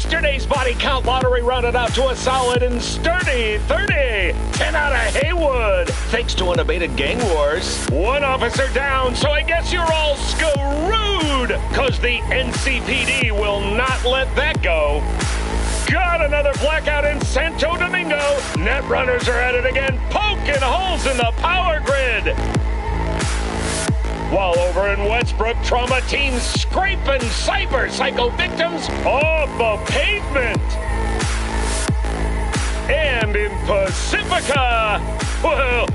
Yesterday's body count lottery rounded out to a solid and sturdy 30. 10 out of Haywood, thanks to unabated gang wars. One officer down, so I guess you're all screwed, cause the NCPD will not let that go. Got another blackout in Santo Domingo. Netrunners are at it again, poking holes in the power grid. While over in Westbrook, trauma teams scraping cyber psycho victims off the pavement. And in Pacifica, well,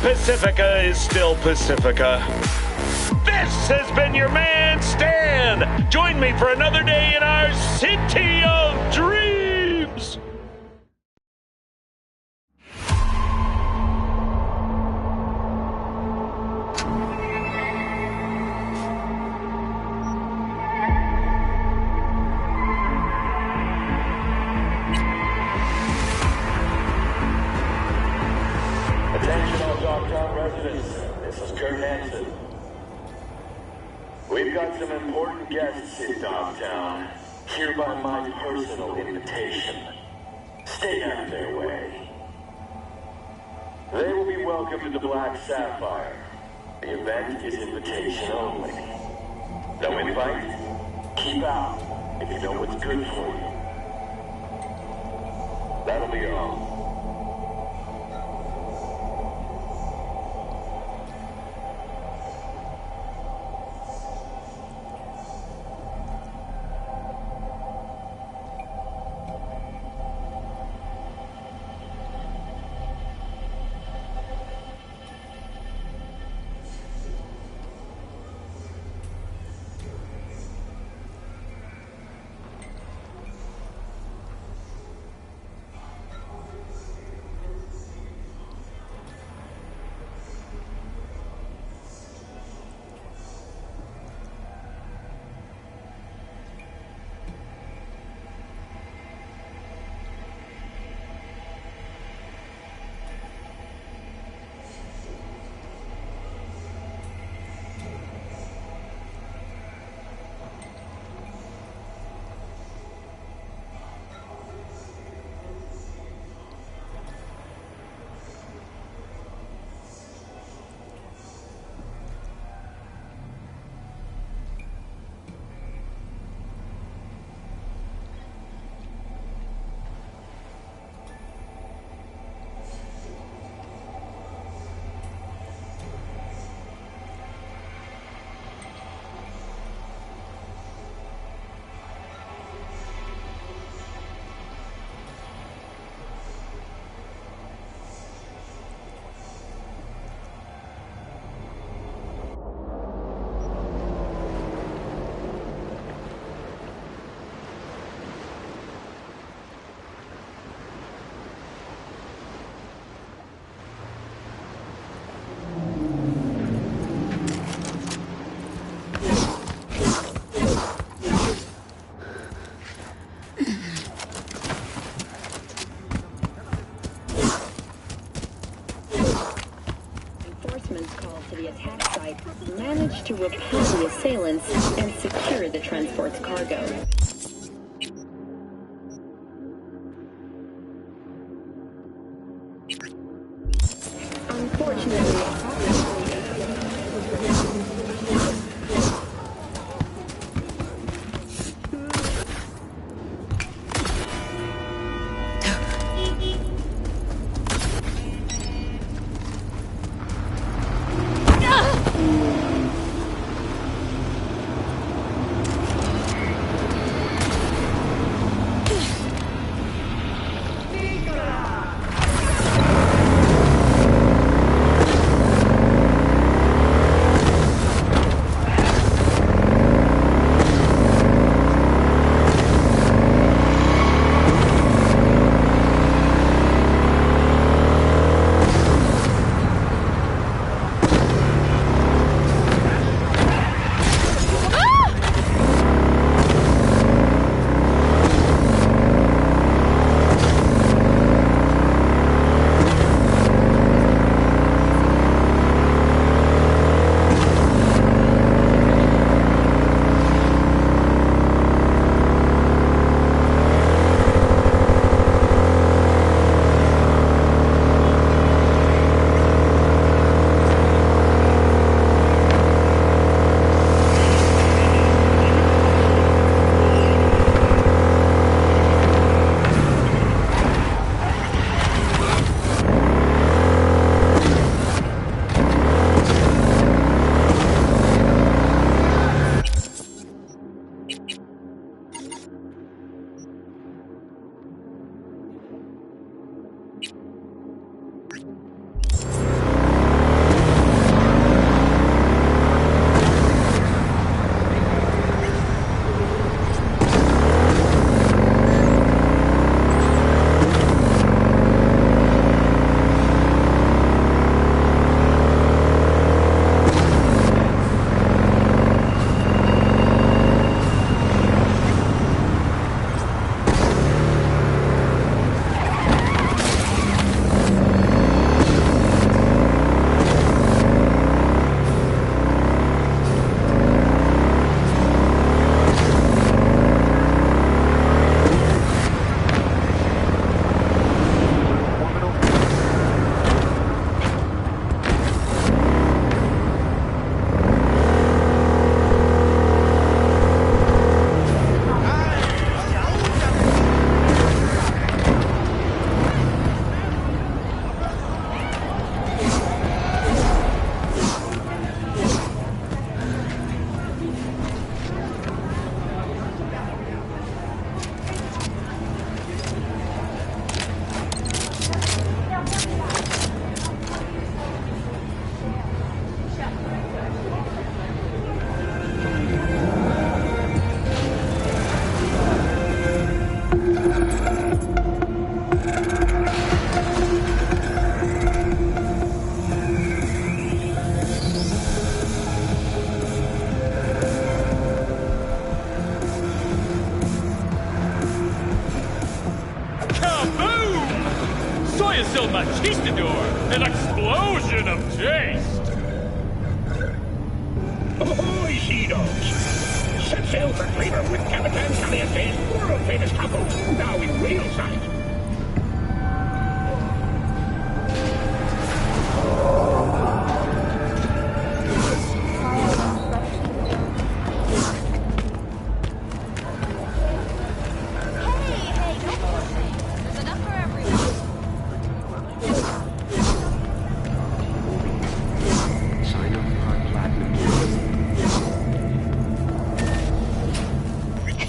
Pacifica is still Pacifica. This has been your man, Stan. Join me for another day in our city of dreams. Attention all Dogtown residents, this is Kurt Hansen. We've got some important guests in Dogtown, here by my personal invitation. Stay out of their way. They will be welcome to the Black Sapphire. The event is invitation only. No invite? Keep out, if you know what's good for you. That'll be all. Managed to repel the assailants and secure the transport's cargo. Machistador! An explosion of taste! Ahoy, She-Dogs! Set sail for flavor with Capitan Caliente's world-famous tacos, now in real size.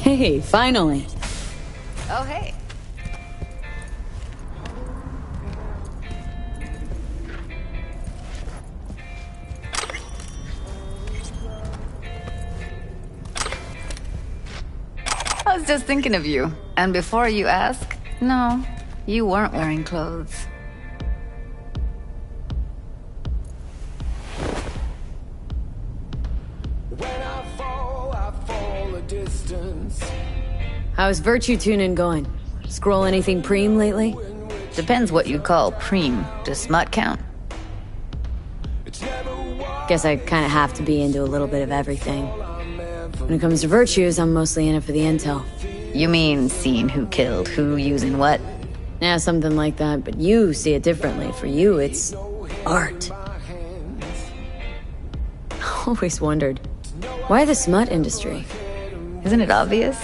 Hey, finally. Oh, hey. I was just thinking of you. And before you ask, no, you weren't wearing clothes. How's Virtue Tuning going? Scroll anything preem lately? Depends what you call preem. Does smut count? Guess I kinda have to be into a little bit of everything. When it comes to virtues, I'm mostly in it for the intel. You mean seeing who killed who using what? Yeah, something like that, but you see it differently. For you, it's art. I always wondered, why the smut industry? Isn't it obvious?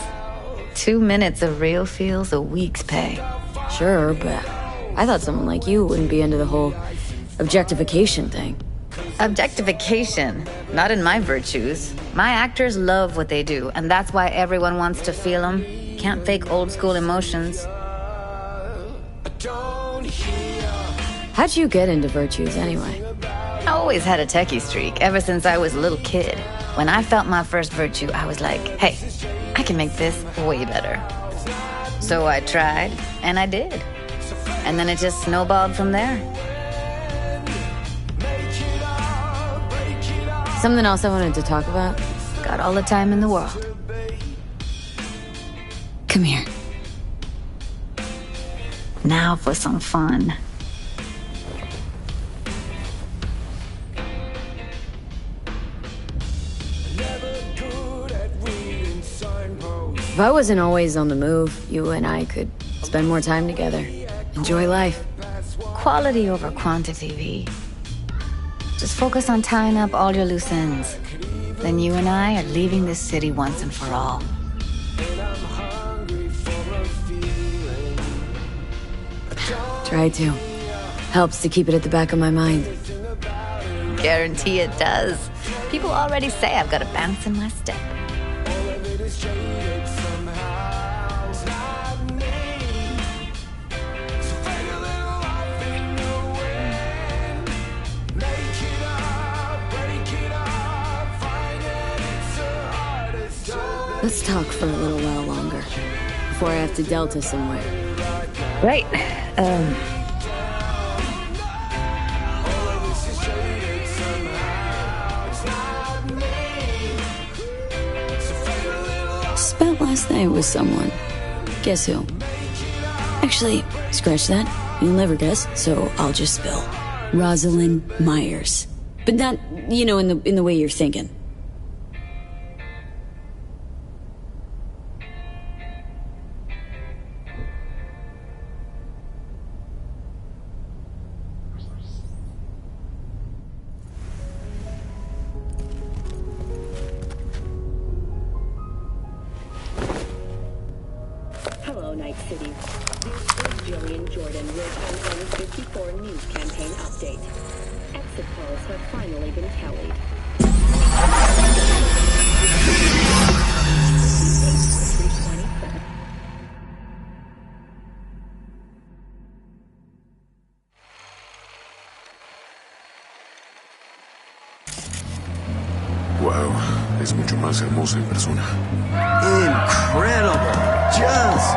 2 minutes of real feels a week's pay. Sure, but I thought someone like you wouldn't be into the whole objectification thing. Objectification? Not in my virtues. My actors love what they do, and that's why everyone wants to feel them. Can't fake old school emotions. How'd you get into virtues anyway? I always had a techie streak, ever since I was a little kid. When I felt my first virtue, I was like, hey, I can make this way better. So I tried, and I did. And then it just snowballed from there. Something else I wanted to talk about? Got all the time in the world. Come here. Now for some fun. If I wasn't always on the move, you and I could spend more time together. Enjoy life. Quality over quantity, V. Just focus on tying up all your loose ends. Then you and I are leaving this city once and for all. Try to. Helps to keep it at the back of my mind. Guarantee it does. People already say I've got a bounce in my step. Let's talk for a little while longer, before I have to Delta somewhere. Right. Spent last night with someone. Guess who? Actually, scratch that. You'll never guess, so I'll just spill. Rosalind Myers. But not, in the way you're thinking. Hello, Night City. This is Jillian Jordan with an N54 news campaign update. Exit polls have finally been tallied. Wow, es mucho más hermosa en persona. Incredible! Just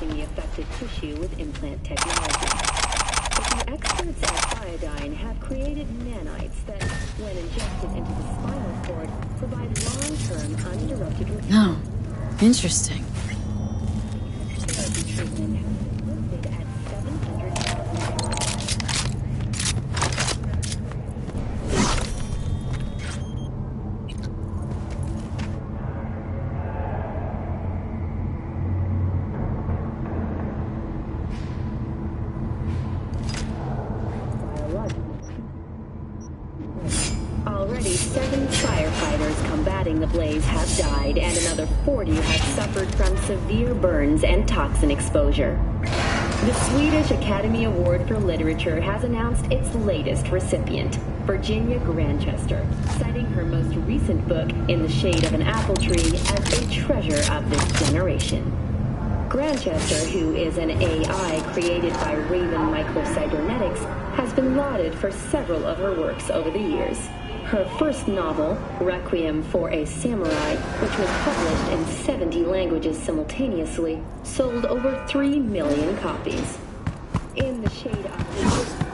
replacing the affected tissue with implant technology. But the experts at Iodine have created nanites that, when injected into the spinal cord, provide long-term uninterrupted recovery. Oh, interesting. Therapy treatment has been listed at $700,000. Already 7 firefighters combating the blaze have died, and another 40 have suffered from severe burns and toxin exposure. The Swedish Academy Award for Literature has announced its latest recipient, Virginia Grantchester, citing her most recent book, In the Shade of an Apple Tree, as a treasure of this generation. Grantchester, who is an AI created by Raven Microcybernetics, has been lauded for several of her works over the years. Her first novel, Requiem for a Samurai, which was published in 70 languages simultaneously, sold over 3 million copies. In the Shade of...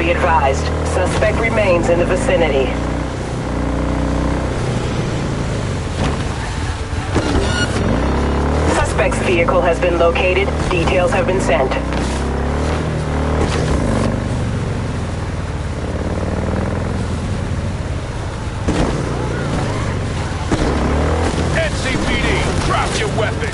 Be advised, suspect remains in the vicinity. Suspect's vehicle has been located. Details have been sent. NCPD, drop your weapon!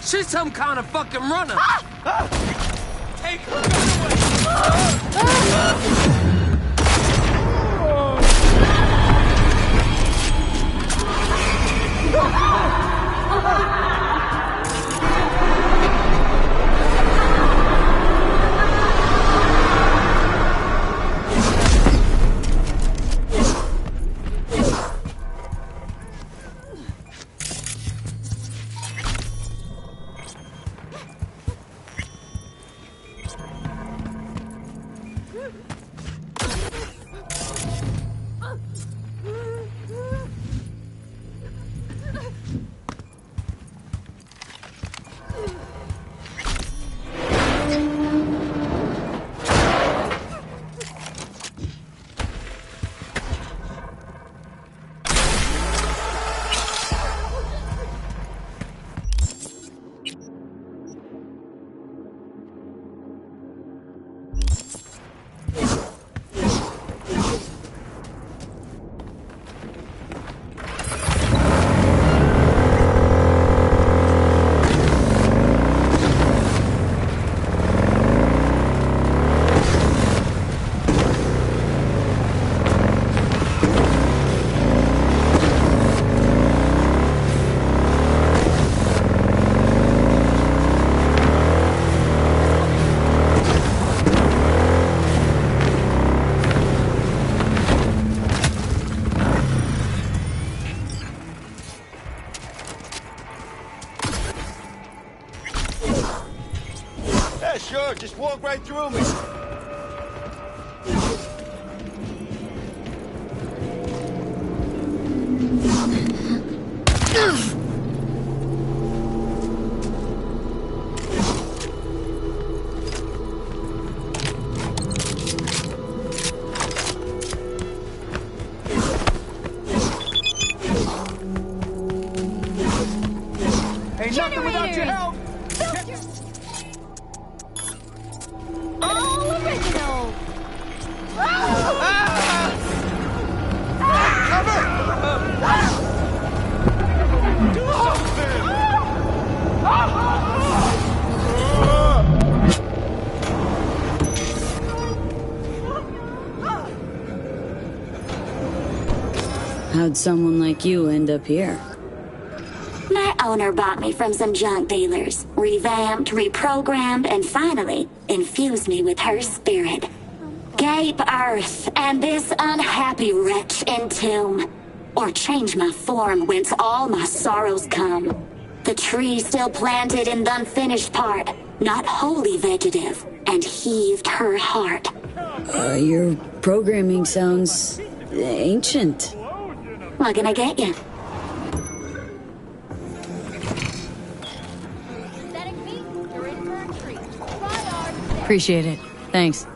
She's some kind of fucking runner! Take her away! Sure, just walk right through me. Ain't nothing without your help. All original. How'd someone like you end up here? My owner bought me from some junk dealers, revamped, reprogrammed, and finally infused me with her spirit. Gape earth and this unhappy wretch entomb, or change my form whence all my sorrows come. The tree still planted in the unfinished part, not wholly vegetative, and heaved her heart. Your programming sounds ancient. What can I get you? Appreciate it. Thanks.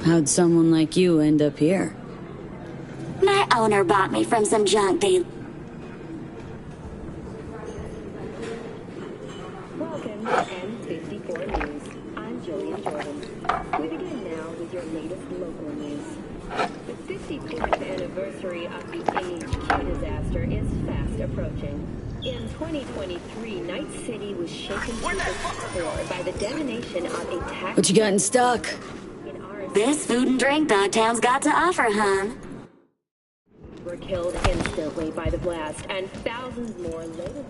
How'd someone like you end up here? My owner bought me from some junk dealer. Welcome to N54 News. I'm Julian Jordan. We begin now with your latest local news. The 54th anniversary of the AHQ disaster is fast approaching. In 2023, Night City was shaken to its core by the detonation of a tax... What you got in stock? This food and drink Dogtown's got to offer, hon. Were killed instantly by the blast, and thousands more later...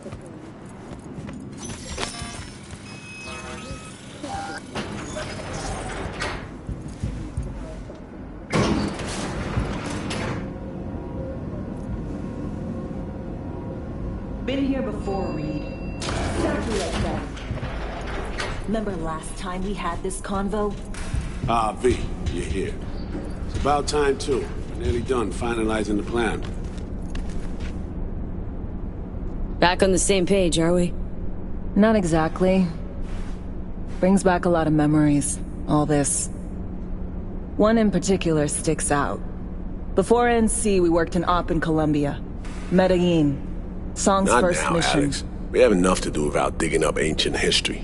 Been here before, Reed. Exactly like that. Remember last time we had this convo? V, you're here. It's about time, too. We're nearly done finalizing the plan. Back on the same page, are we? Not exactly. Brings back a lot of memories, all this. One in particular sticks out. Before NC, we worked an op in Colombia. Medellin. Song's Not first now, mission. Alex. We have enough to do without digging up ancient history.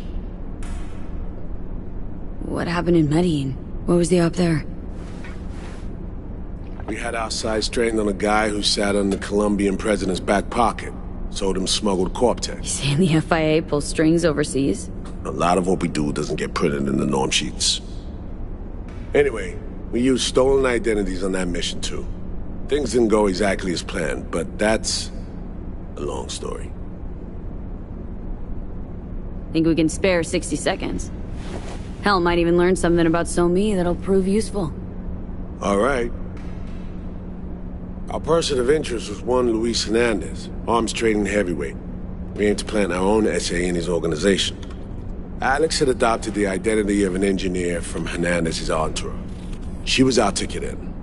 What happened in Medellin? What was the op there? We had our sights trained on a guy who sat on the Colombian president's back pocket. Sold him smuggled Corp-Tech. Saying the FIA pulls strings overseas? A lot of what we do doesn't get printed in the norm sheets. Anyway, we used stolen identities on that mission too. Things didn't go exactly as planned, but that's a long story. Think we can spare 60 seconds? Hell, might even learn something about So-Me that'll prove useful. All right. Our person of interest was one Luis Hernandez, arms trading heavyweight. We aim to plant our own SA in his organization. Alex had adopted the identity of an engineer from Hernandez's entourage. She was our ticket in.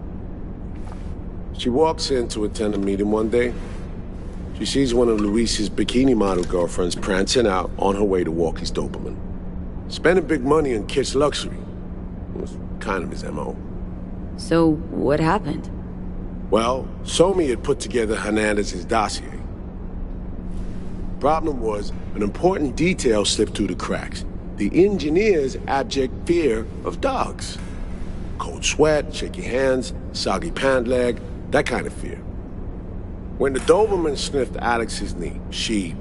She walks in to attend a meeting one day. She sees one of Luis's bikini model girlfriends prancing out on her way to walk his Doberman. Spending big money on kitsch luxury. It was kind of his MO. So, what happened? Well, So-Me had put together Hernandez's dossier. Problem was, an important detail slipped through the cracks. The engineer's abject fear of dogs. Cold sweat, shaky hands, soggy pant leg, that kind of fear. When the Doberman sniffed Alex's knee, she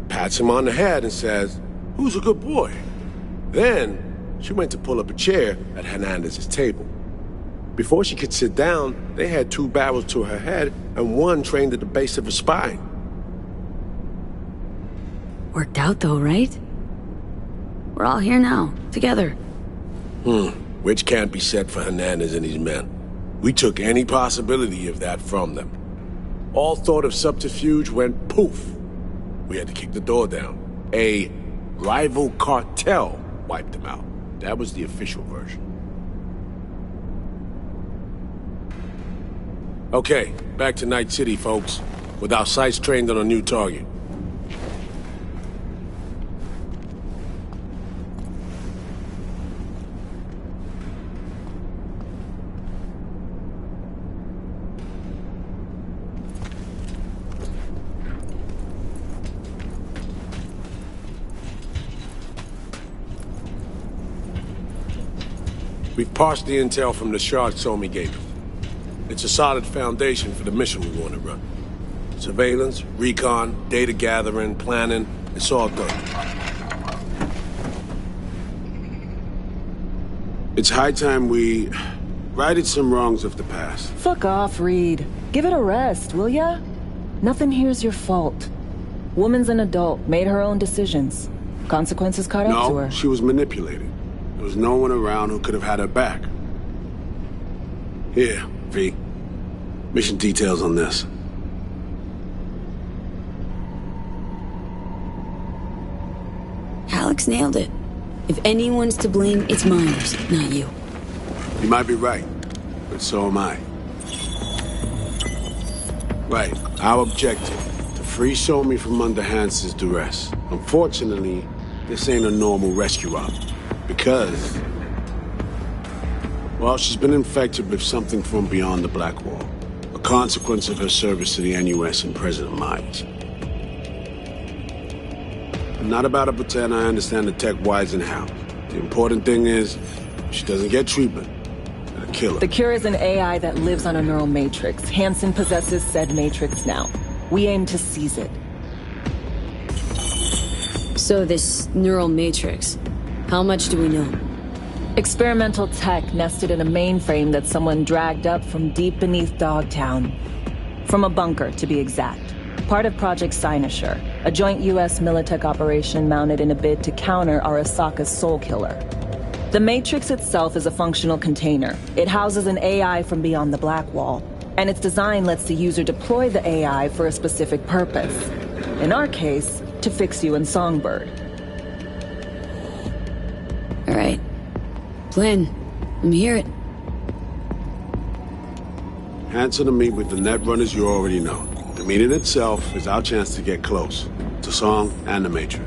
pats him on the head and says, "Who's a good boy?" Then, she went to pull up a chair at Hernandez's table. Before she could sit down, they had two barrels to her head and one trained at the base of her spine. Worked out though, right? We're all here now, together. Which can't be said for Hernandez and his men. We took any possibility of that from them. All thought of subterfuge went poof. We had to kick the door down. A rival cartel wiped them out. That was the official version. Okay, back to Night City, folks. With our sights trained on a new target. We've parsed the intel from the shard So-Me gave us. It's a solid foundation for the mission we want to run. Surveillance, recon, data gathering, planning, it's all done. It's high time we righted some wrongs of the past. Fuck off, Reed. Give it a rest, will ya? Nothing here's your fault. Woman's an adult, made her own decisions. Consequences caught up to her. No, she was manipulated. There was no one around who could have had her back. Here, V. Mission details on this. Alex nailed it. If anyone's to blame, it's Myers, not you. You might be right, but so am I. Right, our objective, to free Somi from under Hansen's duress. Unfortunately, this ain't a normal rescue op, because... well, she's been infected with something from beyond the Black Wall. A consequence of her service to the NUS and President Myers. I'm not about to pretend I understand the tech whys and hows. The important thing is, she doesn't get treatment. It'll kill her. The cure is an AI that lives on a neural matrix. Hansen possesses said matrix now. We aim to seize it. So this neural matrix, how much do we know? Experimental tech nested in a mainframe that someone dragged up from deep beneath Dogtown. From a bunker, to be exact. Part of Project Cynosure, a joint U.S. Militech operation mounted in a bid to counter Arasaka's Soul Killer. The Matrix itself is a functional container. It houses an AI from beyond the Black Wall, and its design lets the user deploy the AI for a specific purpose. In our case, to fix you and Songbird. All right. Plan. Let me hear it. Hansen to meet with the Netrunners you already know. The meeting itself is our chance to get close, to Song and the Matrix.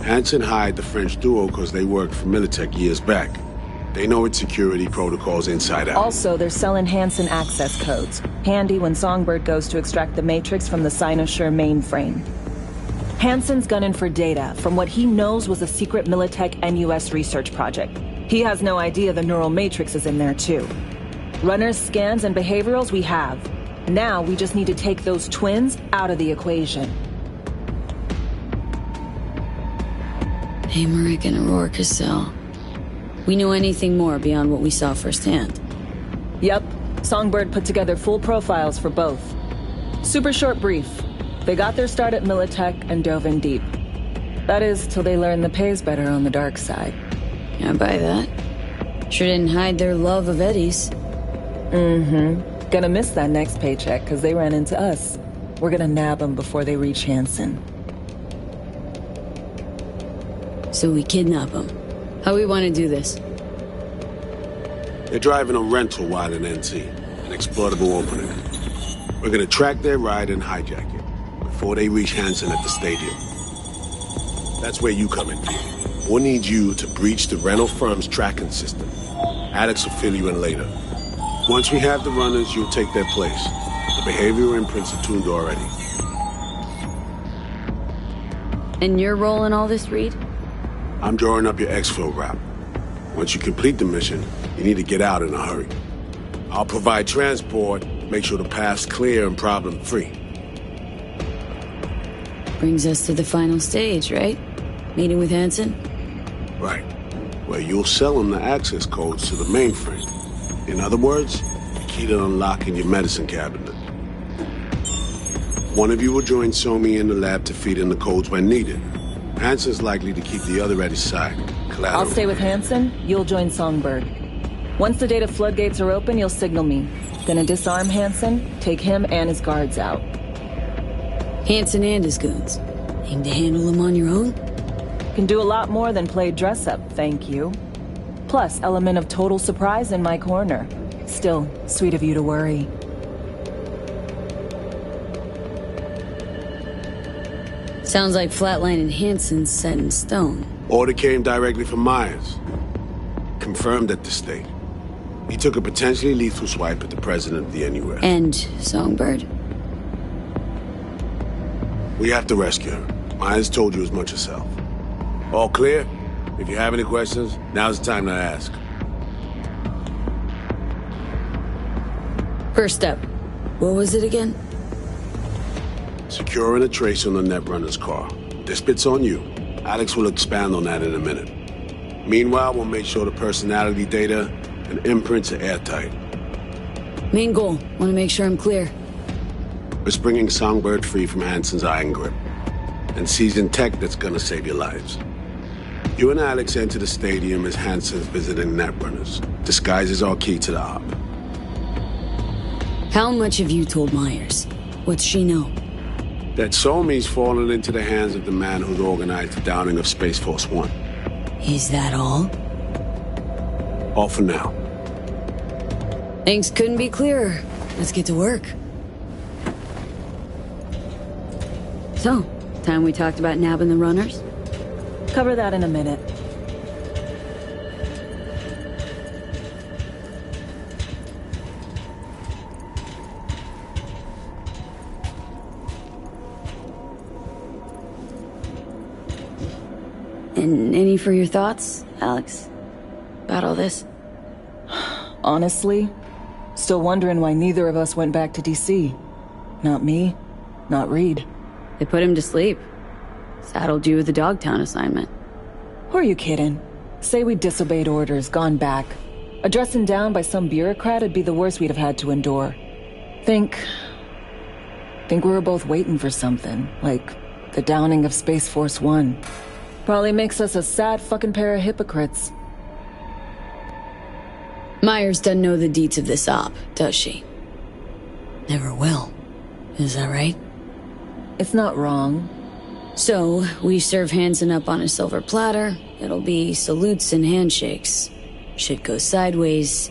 Hansen hired the French duo because they worked for Militech years back. They know its security protocols inside out. Also, they're selling Hansen access codes. Handy when Songbird goes to extract the Matrix from the Cynosure mainframe. Hansen's gunning for data from what he knows was a secret Militech NUS research project. He has no idea the neural matrix is in there too. Runners, scans, and behaviorals we have. Now we just need to take those twins out of the equation. Hamerick and Aurora Cassell. We know anything more beyond what we saw firsthand? Yep. Songbird put together full profiles for both. Super short brief. They got their start at Militech and dove in deep. That is, till they learned the pay's better on the dark side. I buy that. Sure didn't hide their love of Eddie's. Mm-hmm. Gonna miss that next paycheck, because they ran into us. We're gonna nab them before they reach Hansen. So we kidnap them. How we want to do this? They're driving a rental while in NT, an exploitable opening. We're gonna track their ride and hijack it before they reach Hansen at the stadium. That's where you come in, Pete. We'll need you to breach the rental firm's tracking system. Alex will fill you in later. Once we have the runners, you'll take their place. The behavioral imprints are tuned already. And your role in all this, Reed? I'm drawing up your exfil route. Once you complete the mission, you need to get out in a hurry. I'll provide transport, make sure the path's clear and problem-free. Brings us to the final stage, right? Meeting with Hansen? Right. Where you'll sell him the access codes to the mainframe. In other words, the key to unlocking your medicine cabinet. One of you will join Somi in the lab to feed in the codes when needed. Hansen's likely to keep the other at his side. Collateral. I'll stay with Hansen, you'll join Songbird. Once the data floodgates are open, you'll signal me. Gonna disarm Hansen, take him and his guards out. Hansen and his goons. Aim to handle them on your own? Can do a lot more than play dress-up, thank you. Plus, element of total surprise in my corner. Still, sweet of you to worry. Sounds like Flatline and Hansen's set in stone. Order came directly from Myers. Confirmed at the state. He took a potentially lethal swipe at the president of the NUS. And Songbird? We have to rescue her. Myers told you as much herself. All clear? If you have any questions, now's the time to ask. First step. What was it again? Securing a trace on the Netrunner's car. This bit's on you. Alex will expand on that in a minute. Meanwhile, we'll make sure the personality data and imprints are airtight. Main goal, want to make sure I'm clear. We're springing Songbird free from Hansen's iron grip. And seizing tech that's gonna save your lives. You and Alex enter the stadium as Hansen's visiting netrunners. Disguise is our key to the op. How much have you told Myers? What's she know? That Somi's fallen into the hands of the man who's organized the downing of Space Force One. Is that all? All for now. Things couldn't be clearer. Let's get to work. So, time we talked about nabbing the runners? Cover that in a minute. And any for your thoughts, Alex? About all this? Honestly, still wondering why neither of us went back to DC. Not me, not Reed. They put him to sleep. Saddled you with the Dogtown assignment. Who are you kidding? Say we disobeyed orders, gone back. A dressing down by some bureaucrat would be the worst we'd have had to endure. Think we were both waiting for something, like the downing of Space Force One. Probably makes us a sad fucking pair of hypocrites. Myers doesn't know the deets of this op, does she? Never will. Is that right? It's not wrong. So, we serve Hansen up on a silver platter. It'll be salutes and handshakes. Shit goes sideways.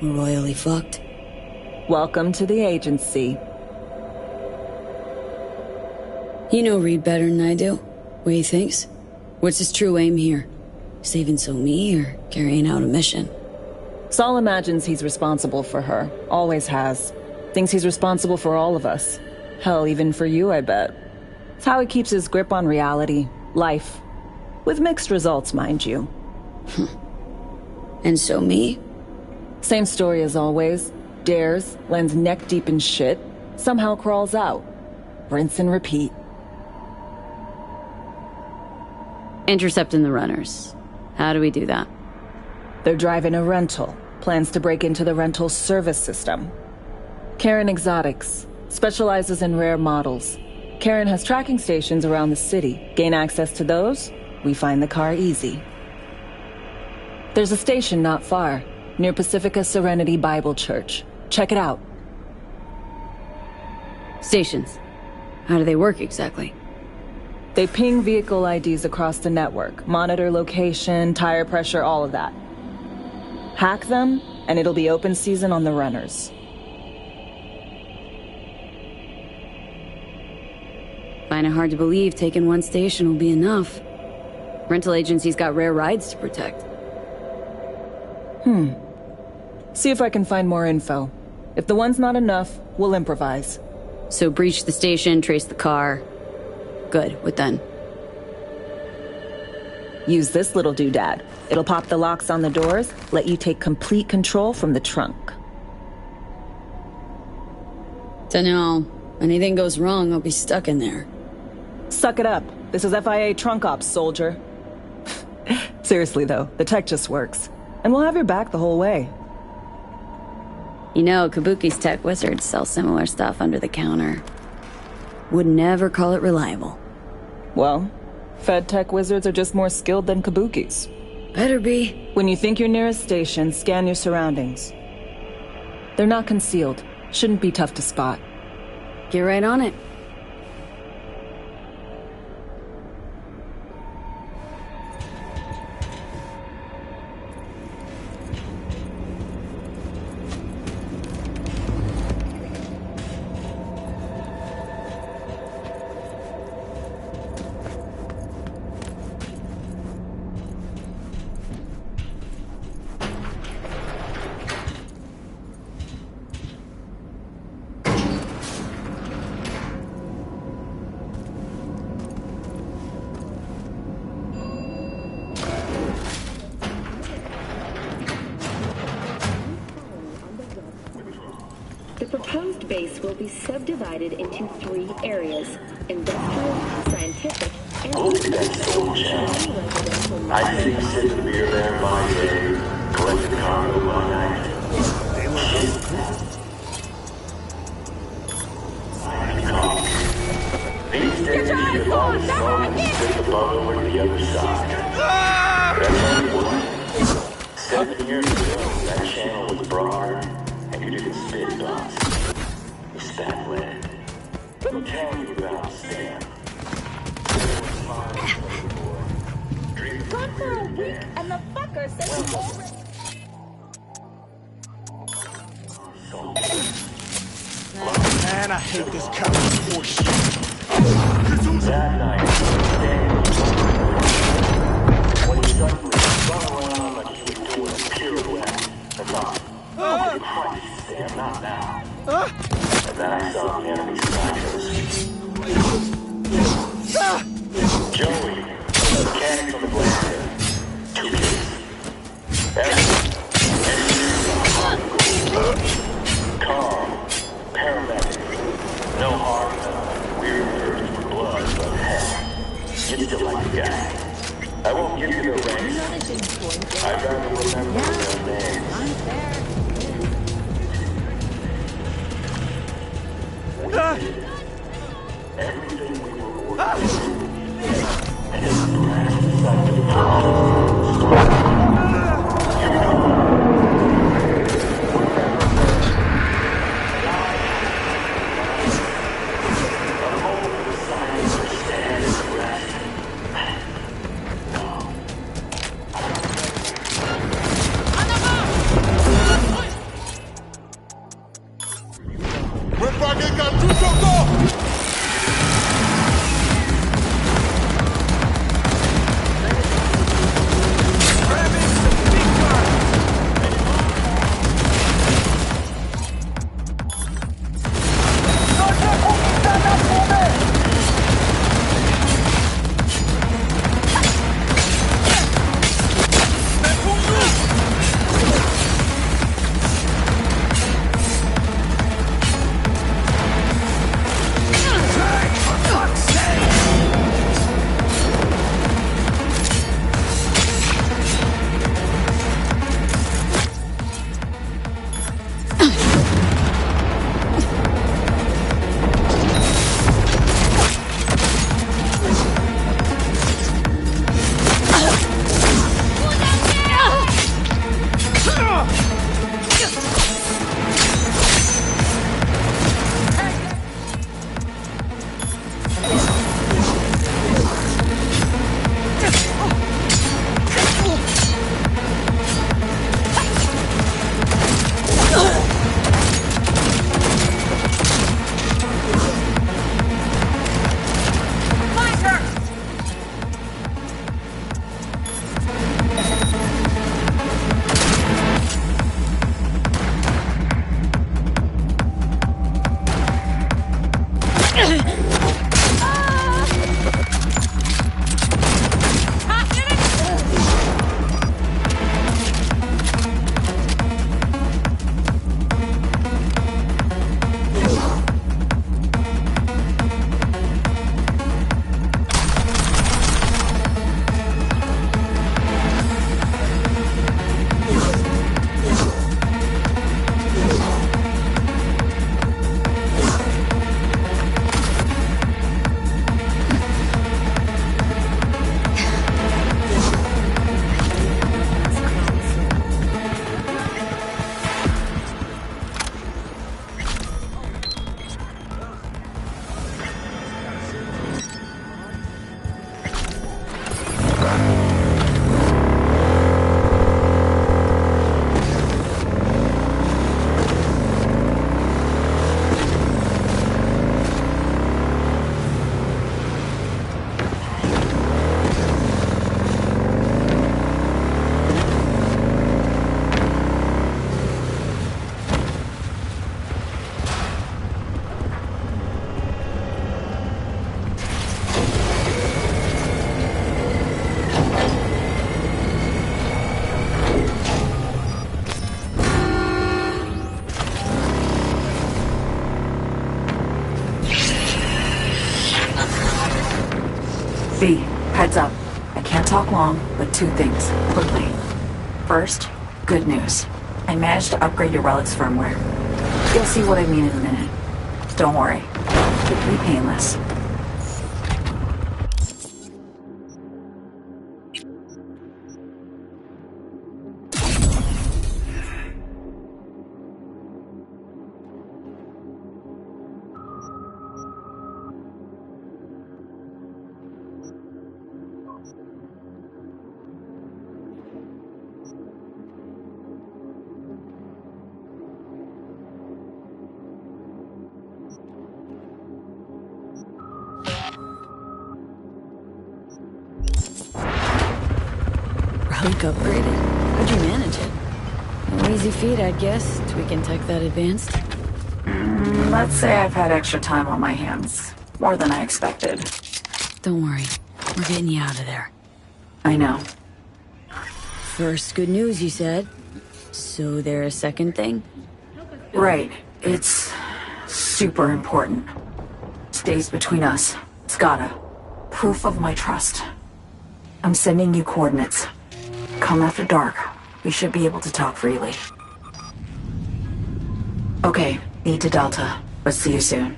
We're royally fucked. Welcome to the agency. You know Reed better than I do. What he thinks? What's his true aim here? Saving Somi or carrying out a mission? Saul imagines he's responsible for her. Always has. Thinks he's responsible for all of us. Hell, even for you, I bet. It's how he keeps his grip on reality. Life. With mixed results, mind you. And Somi? Same story as always. Dares, lands neck deep in shit, somehow crawls out. Rinse and repeat. Intercepting the runners. How do we do that? They're driving a rental. Plans to break into the rental service system. Karen Exotics. Specializes in rare models. Karen has tracking stations around the city. Gain access to those, we find the car easy. There's a station not far, near Pacifica Serenity Bible Church. Check it out. Stations. How do they work exactly? They ping vehicle IDs across the network, monitor location, tire pressure, all of that. Hack them, and it'll be open season on the runners. Find it hard to believe taking one station will be enough. Rental agency's got rare rides to protect. See if I can find more info. If the one's not enough, we'll improvise. So breach the station, trace the car. Good, what then? Use this little doodad. It'll pop the locks on the doors, let you take complete control from the trunk. Dunno. Anything goes wrong, I'll be stuck in there. Suck it up. This is FIA trunk ops, soldier. Seriously though, the tech just works. And we'll have your back the whole way. You know, Kabuki's tech wizards sell similar stuff under the counter. Would never call it reliable. Well, Fed tech wizards are just more skilled than Kabukis. Better be. When you think you're near a station, scan your surroundings. They're not concealed. Shouldn't be tough to spot. Get right on it. The proposed base will be subdivided into 3 areas: industrial, scientific, and residential I see Cyberpunk there by day, collecting cargo by night. These days, you can always slow and stick the boat over to the other side. That's only one. 7 years ago, that channel was broader, and you didn't spit dots. You spat lead. Who tell you about Stan? Gone for a week, and the fucker says he's already... Man, I hate this kind of horseshit. That night, when he suddenly spun around like he was doing a pirouette, I thought, oh Christ, Stan, not now. And then I saw the enemy snipers. Joey, mechanic from the blaster, 2 kids. Carl, paramedic, no harm, weird thirst for blood, but hell, you still like the guy. I won't give you their ranks. I'd rather remember their names. Everything we were ordered. And it's the last side of the problem. long, but two things, quickly. First, good news. I managed to upgrade your relic's firmware. You'll see what I mean in a minute. Don't worry. It'll be painless. Relic upgraded? How'd you manage it? No easy feat, I guess, tweaking tech that advanced. Let's say I've had extra time on my hands. More than I expected. Don't worry. We're getting you out of there. I know. First good news, you said. So there a second thing? Right. It's super important. Stays between us. It's gotta. Proof of my trust. I'm sending you coordinates. Come after dark. We should be able to talk freely. Okay, need to Delta, but see you soon.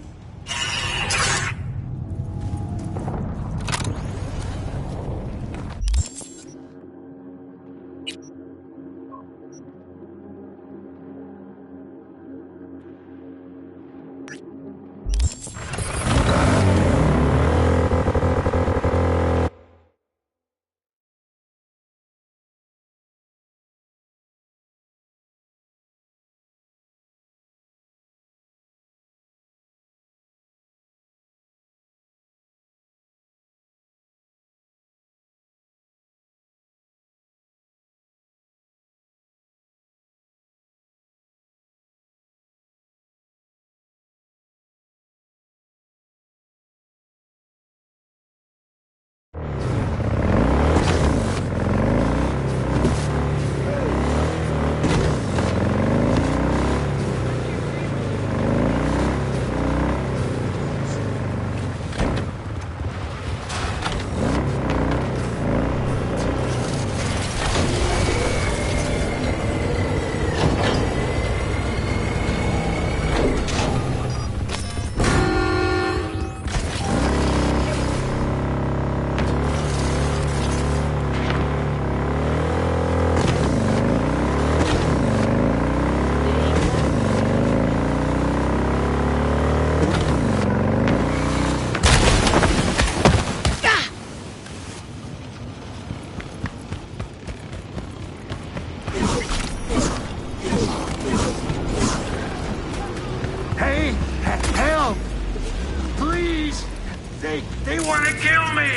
They want to kill me!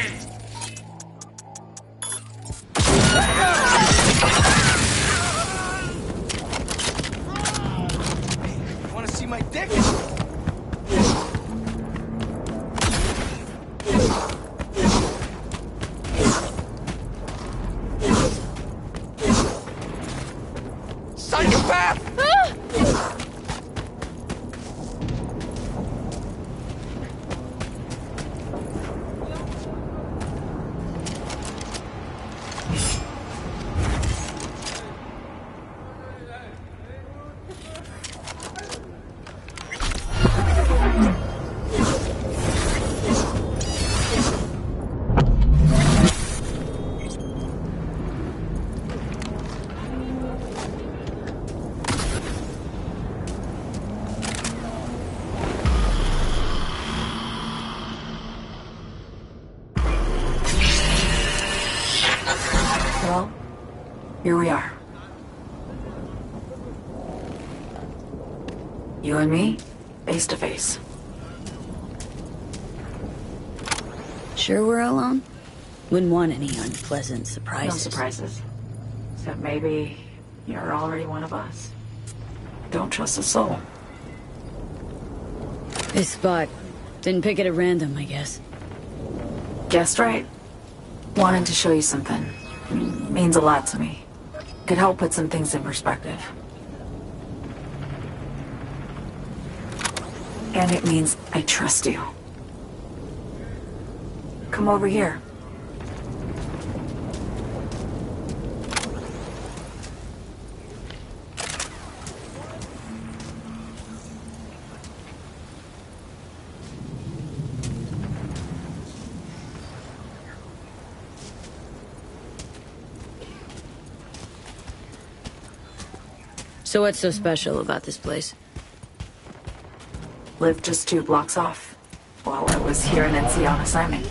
Hey, wanna see my dick? Psychopath! Well, here we are. You and me, face to face. Sure we're alone? Wouldn't want any unpleasant surprises. No surprises. Except maybe you're already one of us. Don't trust a soul. This spot. Didn't pick it at random, I guess. Guessed right. Wanted to show you something. Means a lot to me. Could help put some things in perspective. And it means I trust you. Come over here. So what's so special about this place? Lived just 2 blocks off while I was here in NC on assignment.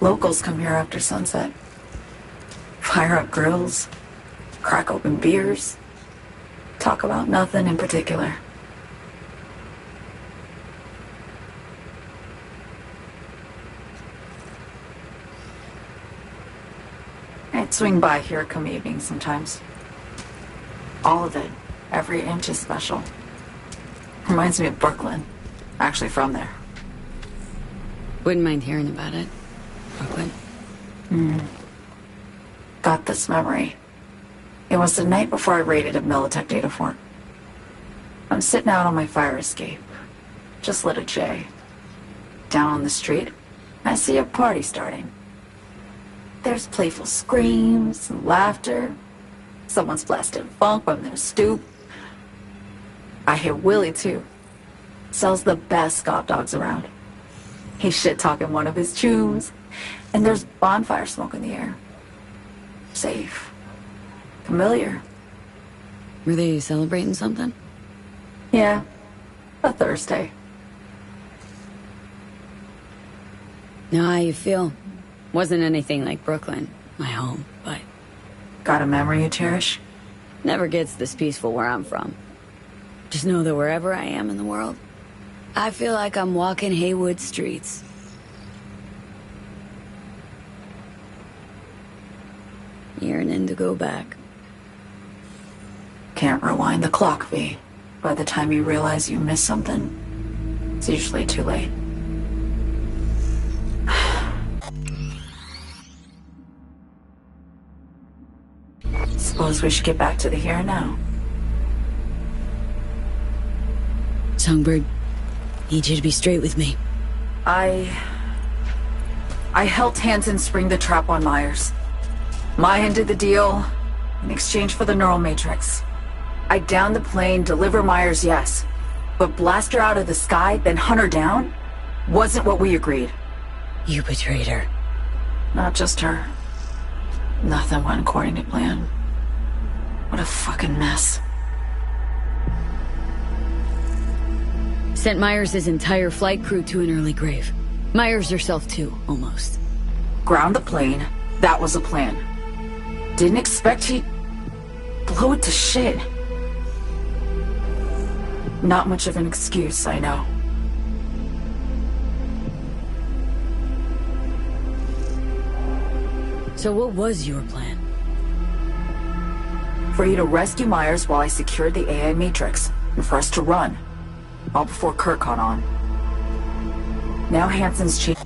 Locals come here after sunset. Fire up grills, crack open beers, talk about nothing in particular. I'd swing by here come evening sometimes. All of it, every inch is special. Reminds me of Brooklyn. Actually from there. Wouldn't mind hearing about it. Brooklyn. Got this memory. It was the night before I raided a Militech data fort. I'm sitting out on my fire escape. Just lit a J. Down on the street, I see a party starting. There's playful screams and laughter. Someone's blasting funk from their stoop. I hear Willie, too. Sells the best Scott dogs around. He's shit-talking one of his tunes, and there's bonfire smoke in the air. Safe. Familiar. Were they celebrating something? Yeah. A Thursday. Know how you feel? Wasn't anything like Brooklyn, my home, but... Got a memory you cherish? Never gets this peaceful where I'm from. Just know that wherever I am in the world, I feel like I'm walking Haywood streets. Yearning to go back. Can't rewind the clock, V. By the time you realize you missed something, it's usually too late. Suppose we should get back to the here and now. Songbird, need you to be straight with me. I helped Hansen spring the trap on Myers. Maya did the deal in exchange for the neural matrix. I downed the plane, deliver Myers, yes. But blast her out of the sky, then hunt her down? Wasn't what we agreed. You betrayed her. Not just her. Nothing went according to plan. What a fucking mess. Sent Myers' entire flight crew to an early grave. Myers herself too, almost. Ground the plane. That was the plan. Didn't expect he'd blow it to shit. Not much of an excuse, I know. So what was your plan? For you to rescue Myers while I secured the AI Matrix, and for us to run. All before Kirk caught on. Now Hansen's changed.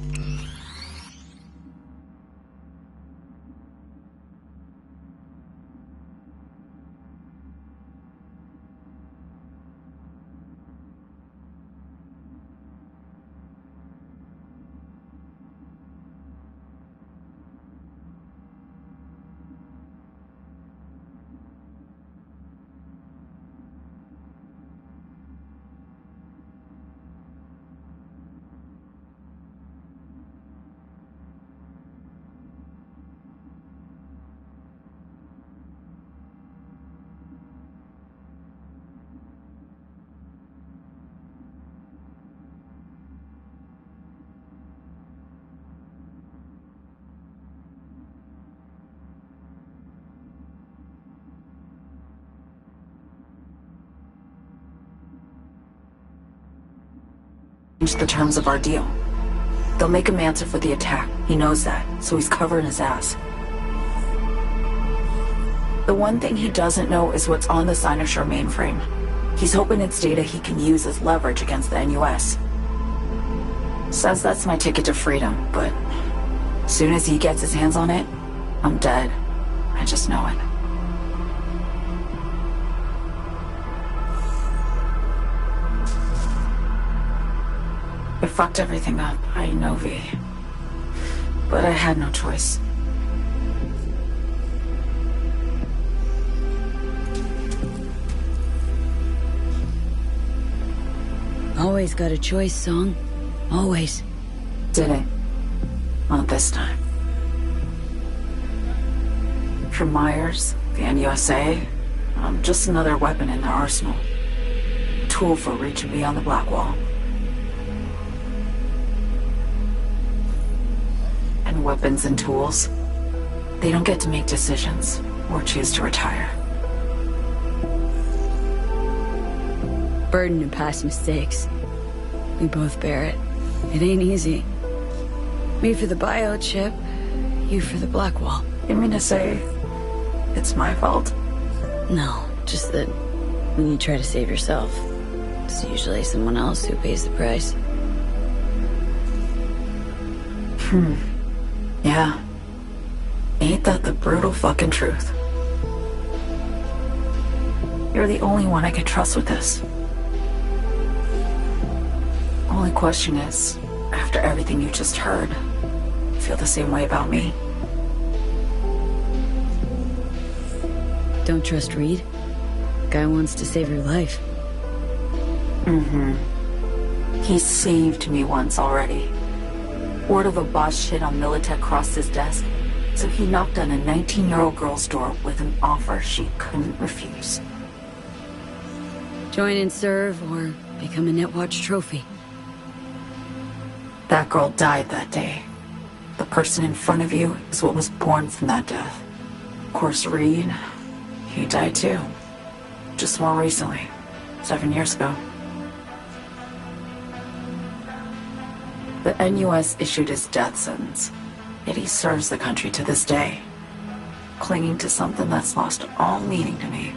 the terms of our deal. They'll make him answer for the attack. He knows that, so he's covering his ass. The one thing he doesn't know is what's on the Cynosure mainframe. He's hoping it's data he can use as leverage against the NUS. Says that's my ticket to freedom, but as soon as he gets his hands on it, I'm dead. I just know it. It fucked everything up, I know, V. But I had no choice. Always got a choice, Song. Always. Didn't. Not this time. For Myers, the NUSA, I'm just another weapon in their arsenal. A tool for reaching beyond the Black Wall. And weapons and tools, they don't get to make decisions or choose to retire. Burden of past mistakes. We both bear it. It ain't easy. Me for the biochip, you for the Black Wall. You mean to say it's my fault? No, just that when you try to save yourself, it's usually someone else who pays the price. Yeah. Ain't that the brutal fucking truth? You're the only one I can trust with this. Only question is, after everything you just heard, you feel the same way about me? Don't trust Reed? Guy wants to save your life. He saved me once already. Word of a boss shit on Militech crossed his desk, so he knocked on a 19-year-old girl's door with an offer she couldn't refuse. Join and serve, or become a Netwatch trophy. That girl died that day. The person in front of you is what was born from that death. Of course, Reed, he died too. Just more recently. 7 years ago. The NUS issued his death sentence, yet he serves the country to this day, clinging to something that's lost all meaning to me.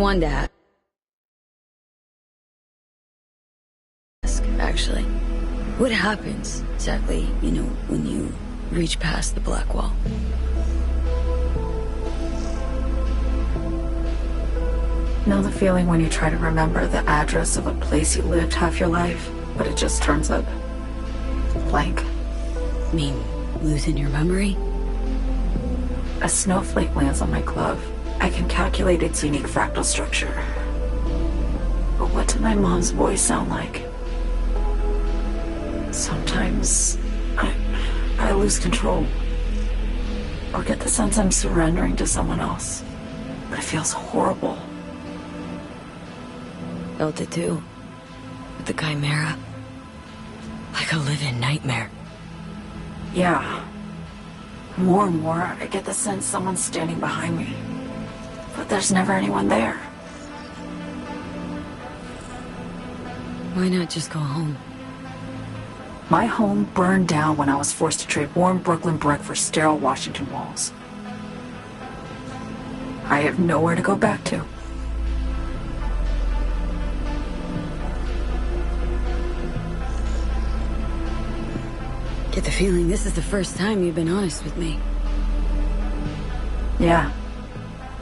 wanted to ask, actually. What happens, exactly, when you reach past the black wall? Know the feeling when you try to remember the address of a place you lived half your life, but it just turns up blank? I mean, losing your memory? A snowflake lands on my glove. I can calculate its unique fractal structure. But what did my mom's voice sound like? Sometimes I lose control. Or get the sense I'm surrendering to someone else. But it feels horrible. Felt it too. With the Chimera. Like a living nightmare. Yeah. More and more, I get the sense someone's standing behind me. But there's never anyone there. Why not just go home? My home burned down when I was forced to trade warm Brooklyn brick for sterile Washington walls. I have nowhere to go back to. Get the feeling this is the first time you've been honest with me. Yeah.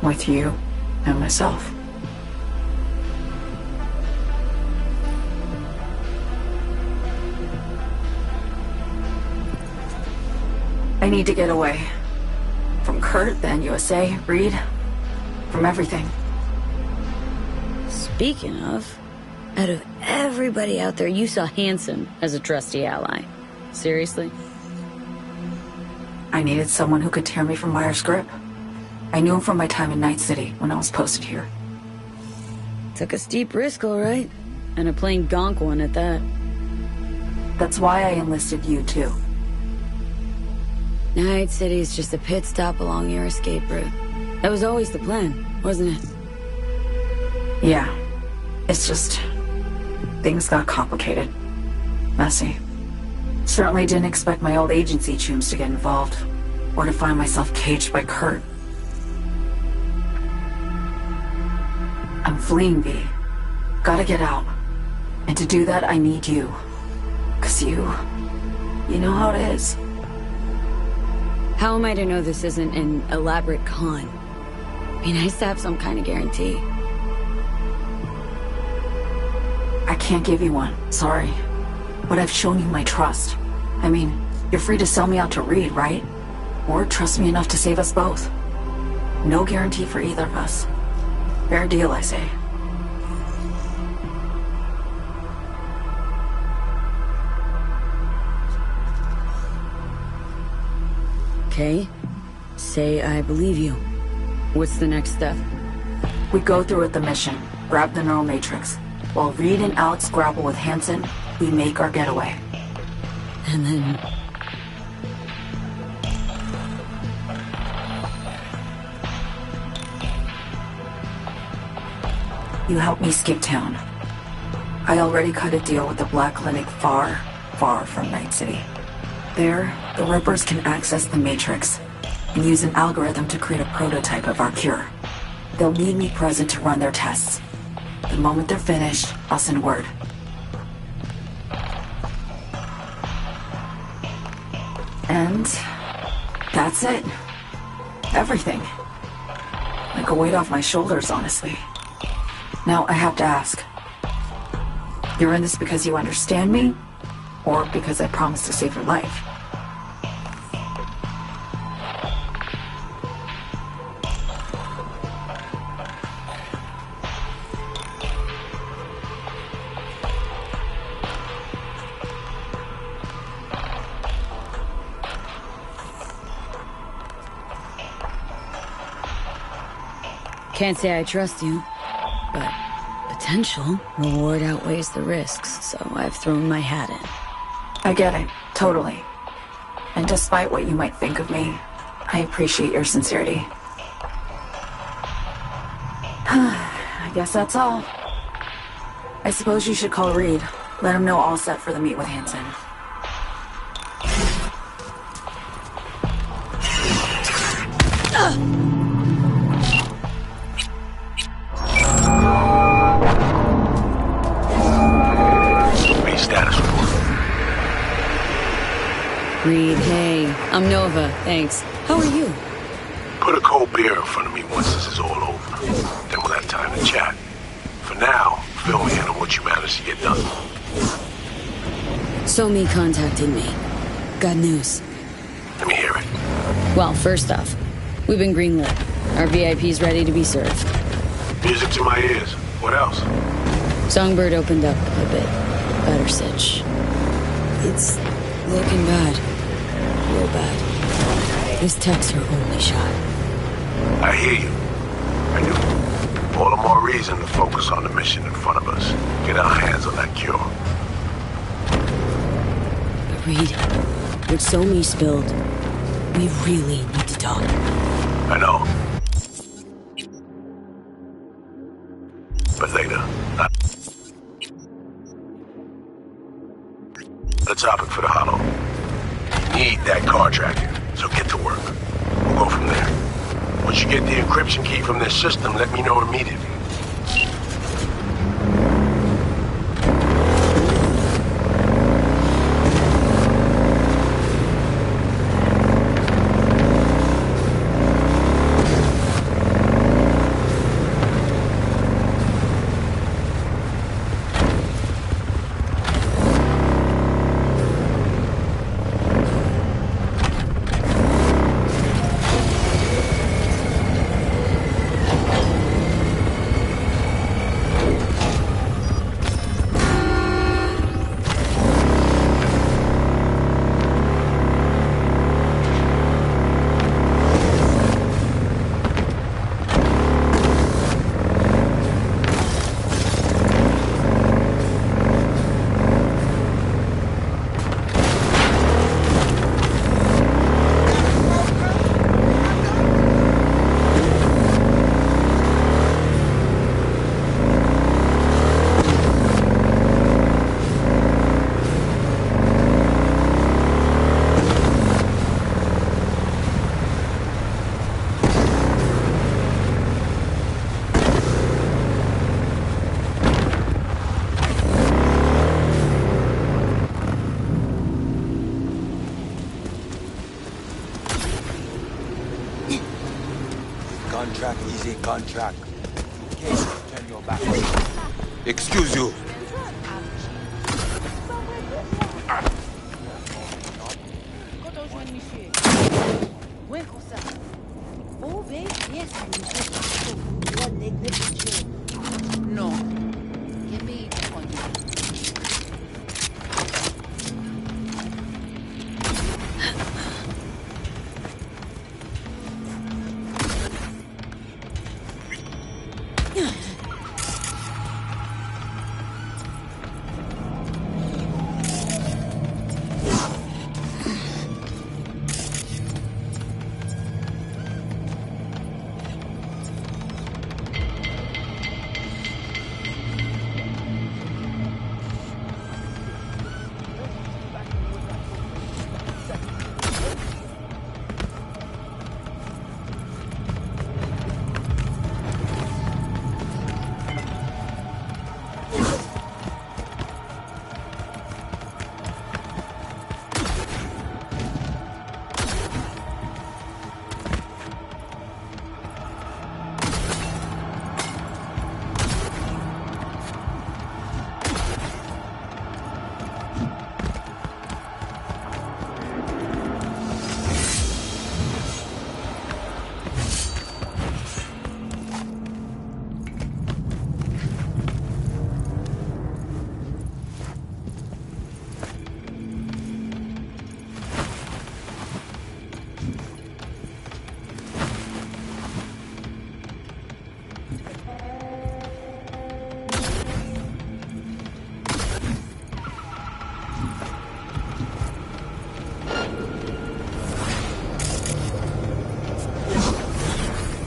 With you and myself. I need to get away. From Kurt, then USA, Reed. From everything. Speaking of, out of everybody out there, you saw Hansen as a trusty ally. Seriously? I needed someone who could tear me from Myers' grip. I knew him from my time in Night City when I was posted here. Took a steep risk, all right. And a plain gonk one at that. That's why I enlisted you, too. Night City's just a pit stop along your escape route. That was always the plan, wasn't it? Yeah. It's just... things got complicated. Messy. Certainly didn't expect my old agency chooms to get involved. Or to find myself caged by Kurt. I'm fleeing, V. Gotta get out. And to do that, I need you. 'Cause you know how it is. How am I to know this isn't an elaborate con? Be nice to have some kind of guarantee. I can't give you one, sorry. But I've shown you my trust. I mean, you're free to sell me out to Reed, right? Or trust me enough to save us both. No guarantee for either of us. Fair deal, I say. Okay. Say I believe you. What's the next step? We go through with the mission. Grab the neural matrix. While Reed and Alex grapple with Hansen, we make our getaway. And then... you help me skip town. I already cut a deal with the Black Clinic far, far from Night City. There, the Rippers can access the Matrix and use an algorithm to create a prototype of our cure. They'll need me present to run their tests. The moment they're finished, I'll send word. And that's it. Everything. Like a weight off my shoulders, honestly. Now I have to ask. You're in this because you understand me? Or because I promised to save your life? Can't say I trust you, but potential reward outweighs the risks, so I've thrown my hat in. I get it, totally. And despite what you might think of me, I appreciate your sincerity. I guess that's all. I suppose you should call Reed. Let him know all set for the meet with Hansen. Reed, hey. I'm Nova, thanks. How are you? Put a cold beer in front of me once this is all over. Then we'll have time to chat. For now, fill me in on what you managed to get done. Somi contacted me. Got news. Let me hear it. Well, first off, we've been greenlit. Our VIP's ready to be served. Music to my ears. What else? Songbird opened up a bit. Better sitch. It's looking bad. Real bad. This tech's her only shot. I hear you. I do. All the more reason to focus on the mission in front of us. Get our hands on that cure. But Reed, what Somi spilled, we really need to talk. I know. But later. Not the topic for the Hollow. You need that car tracking, so get to work. We'll go from there. Once you get the encryption key from this system, let me know immediately. Contract, easy contract. In case you turn your back. Excuse you. No. Give me one.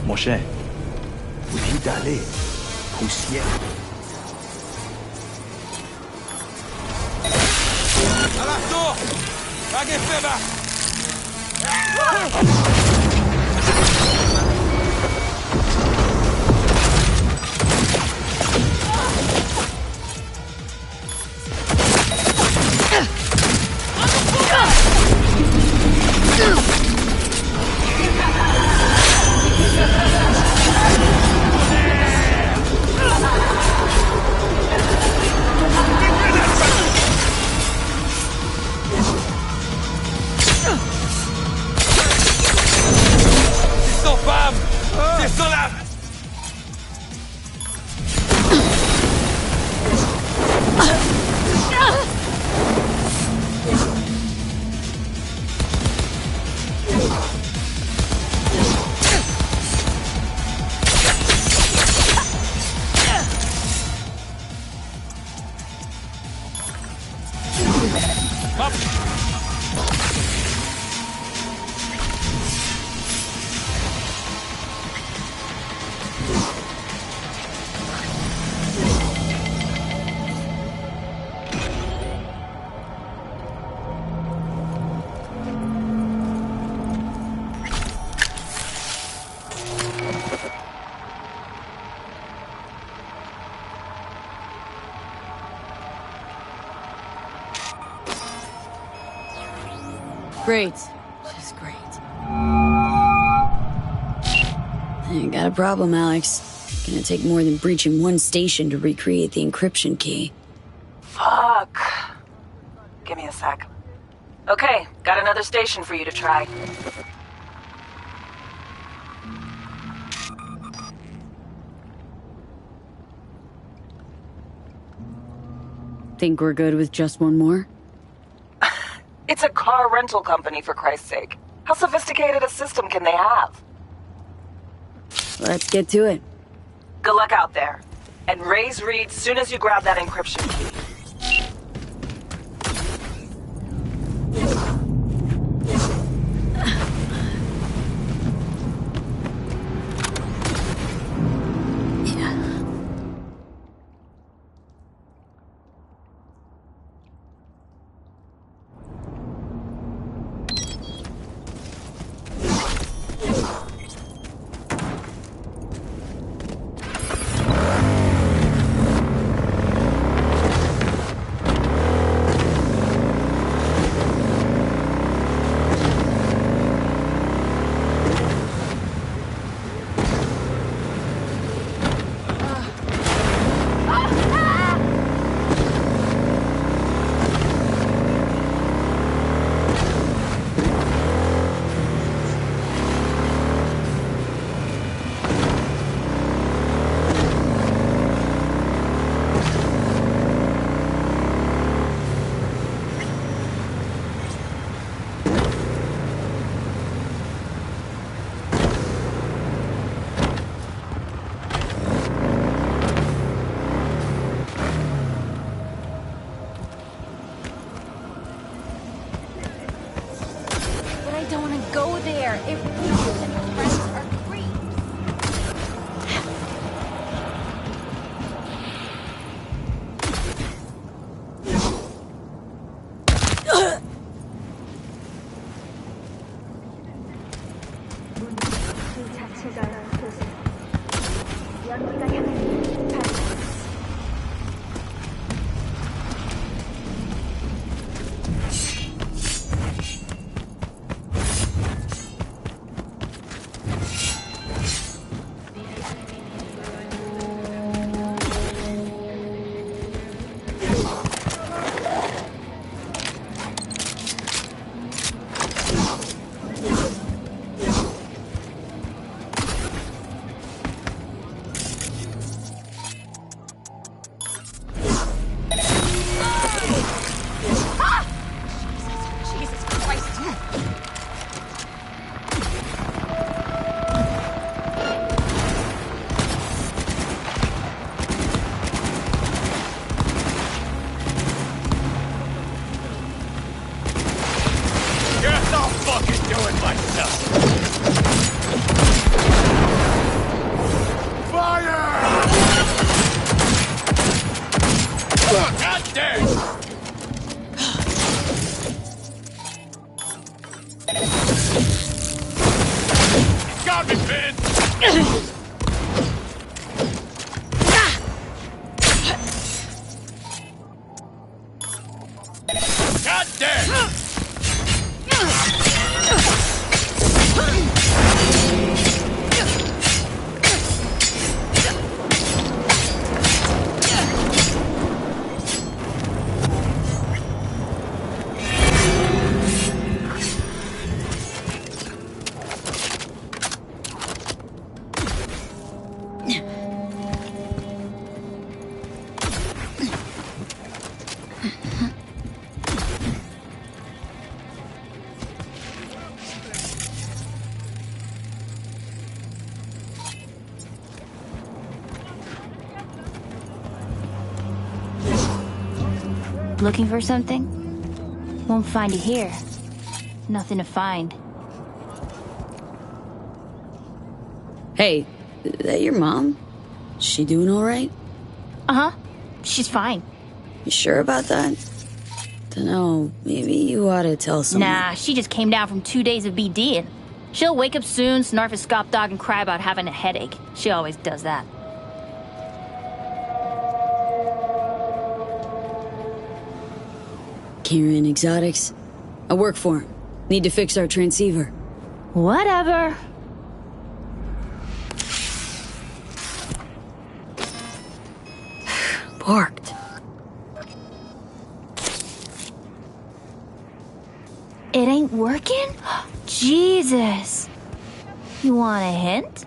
Mon cher, vite aller. Poussière. À la tour! Paguez Feba! Great. Just great. You got a problem, Alex. Gonna take more than breaching one station to recreate the encryption key. Fuck. Give me a sec. Okay, got another station for you to try. Think we're good with just one more? It's a car rental company, for Christ's sake. How sophisticated a system can they have? Let's get to it. Good luck out there. And raise Reed soon as you grab that encryption key. Looking for something? Won't find it here. Nothing to find. Hey, is that your mom? Is she doing all right? Uh-huh. She's fine. You sure about that? Dunno, maybe you ought to tell someone. Nah, she just came down from 2 days of BDing. She'll wake up soon, snarf a scop dog, and cry about having a headache. She always does that. Kieran Exotics. I work for him. Need to fix our transceiver. Whatever. Parked. It ain't working? Jesus. You want a hint?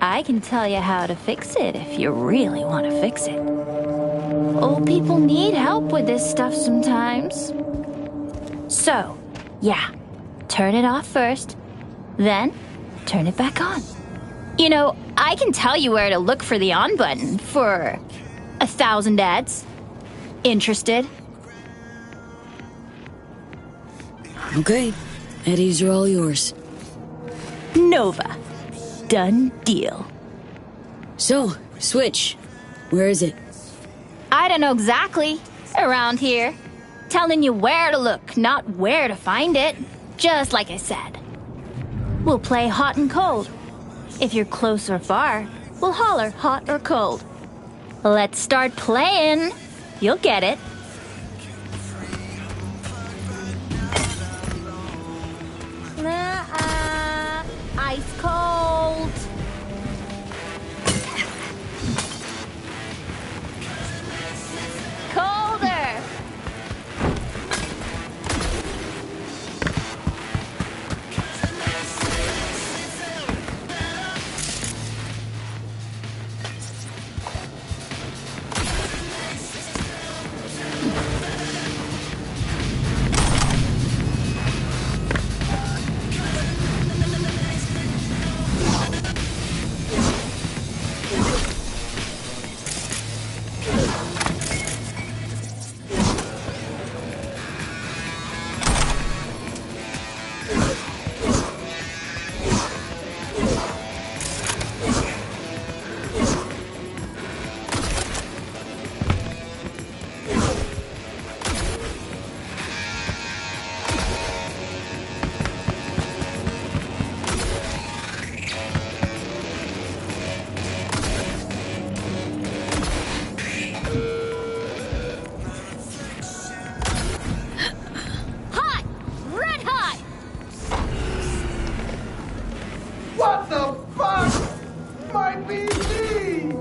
I can tell you how to fix it if you really want to fix it. Old people need help with this stuff sometimes. So, yeah, turn it off first, then turn it back on. You know, I can tell you where to look for the on button for 1,000 ads. Interested? Okay, Eddies are all yours. Nova. Done deal. So, Switch. Where is it? I don't know exactly. Around here. Telling you where to look, not where to find it. Just like I said. We'll play hot and cold. If you're close or far, we'll holler hot or cold. Let's start playing. You'll get it. Ice cold. Colder. What the fuck? My PC!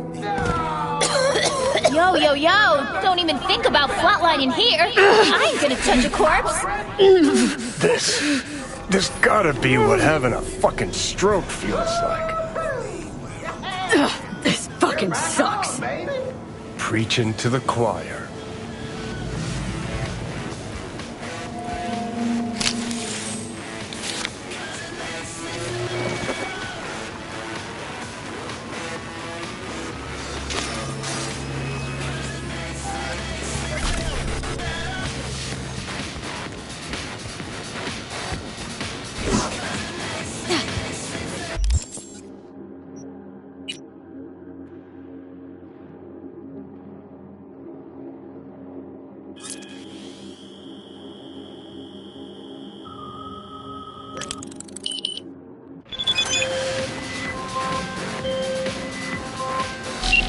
No! Yo! Don't even think about flatlining here. I ain't gonna touch a corpse. This gotta be what having a fucking stroke feels like. This fucking sucks. Preaching to the choir.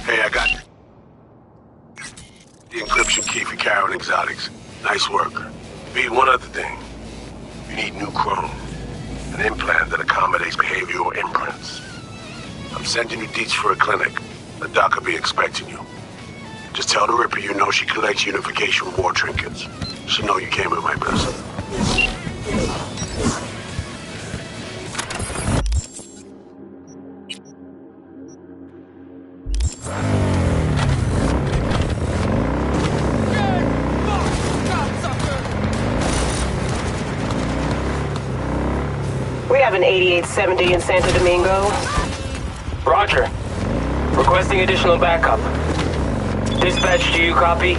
Hey, I got the encryption key for Karen Exotics. Nice work. Pete, one other thing. You need new chrome. An implant that accommodates behavioral imprints. I'm sending you deets for a clinic. The doc will be expecting you. Just tell the Ripper you know she collects unification war trinkets. She'll know you came with my blessing. We have an 8870 in Santo Domingo. Roger. Requesting additional backup. Dispatch, do you copy?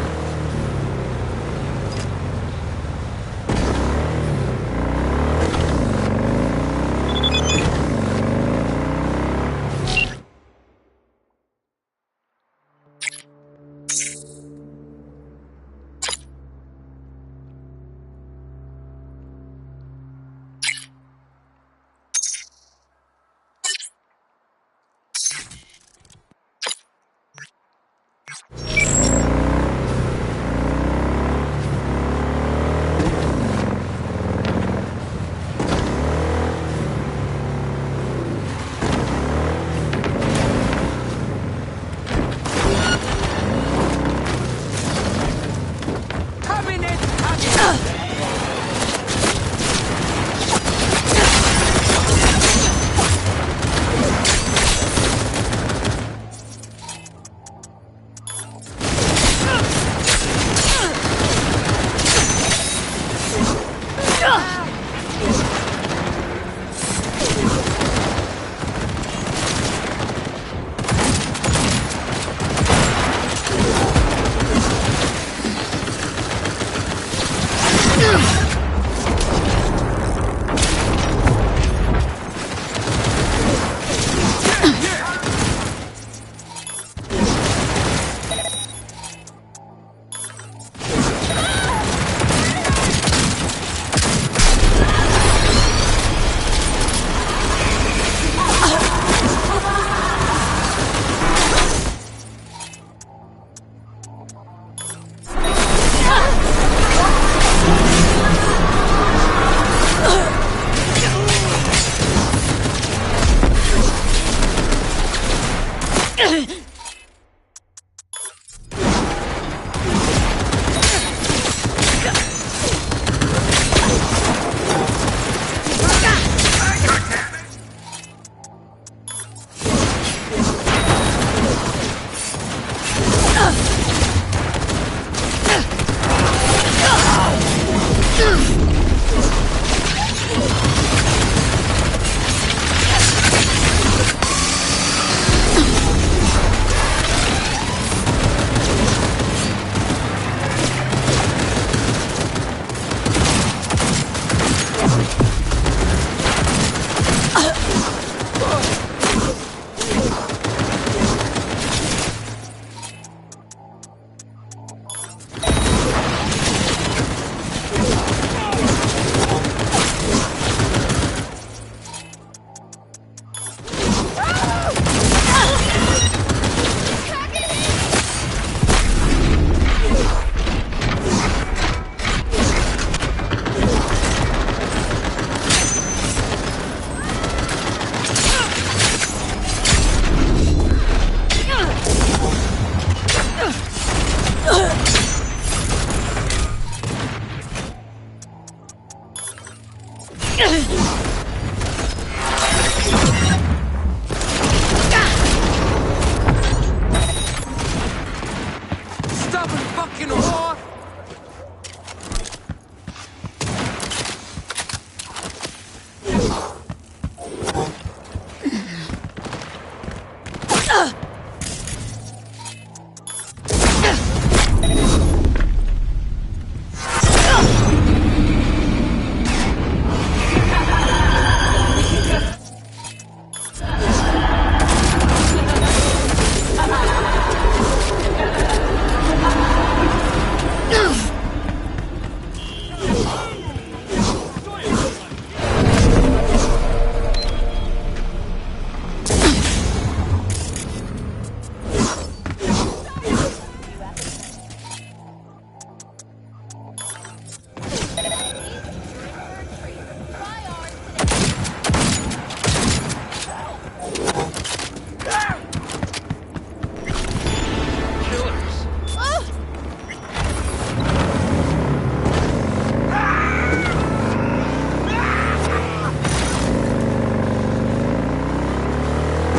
Stubborn fucking whore!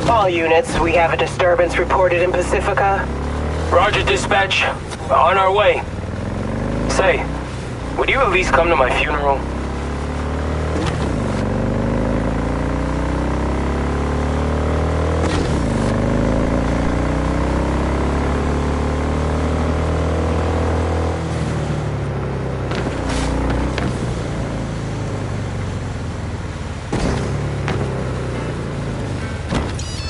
All units, we have a disturbance reported in Pacifica. Roger, dispatch. On our way. Say, would you at least come to my funeral?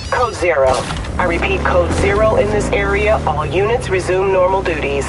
Code 0. I repeat, Code 0 in this area. All units resume normal duties.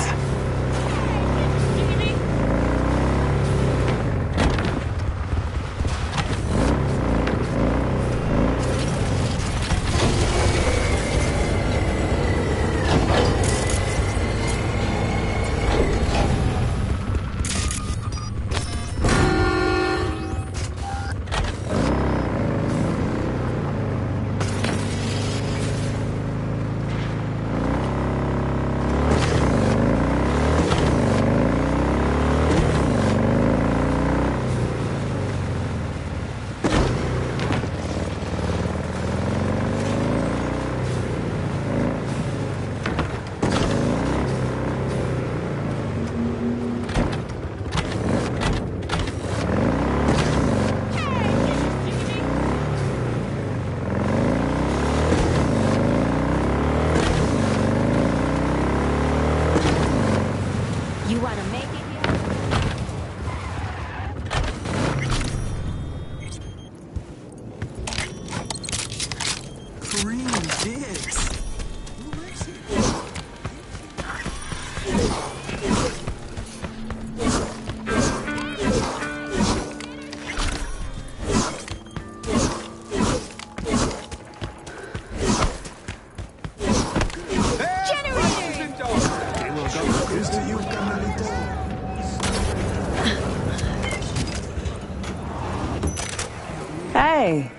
Hey,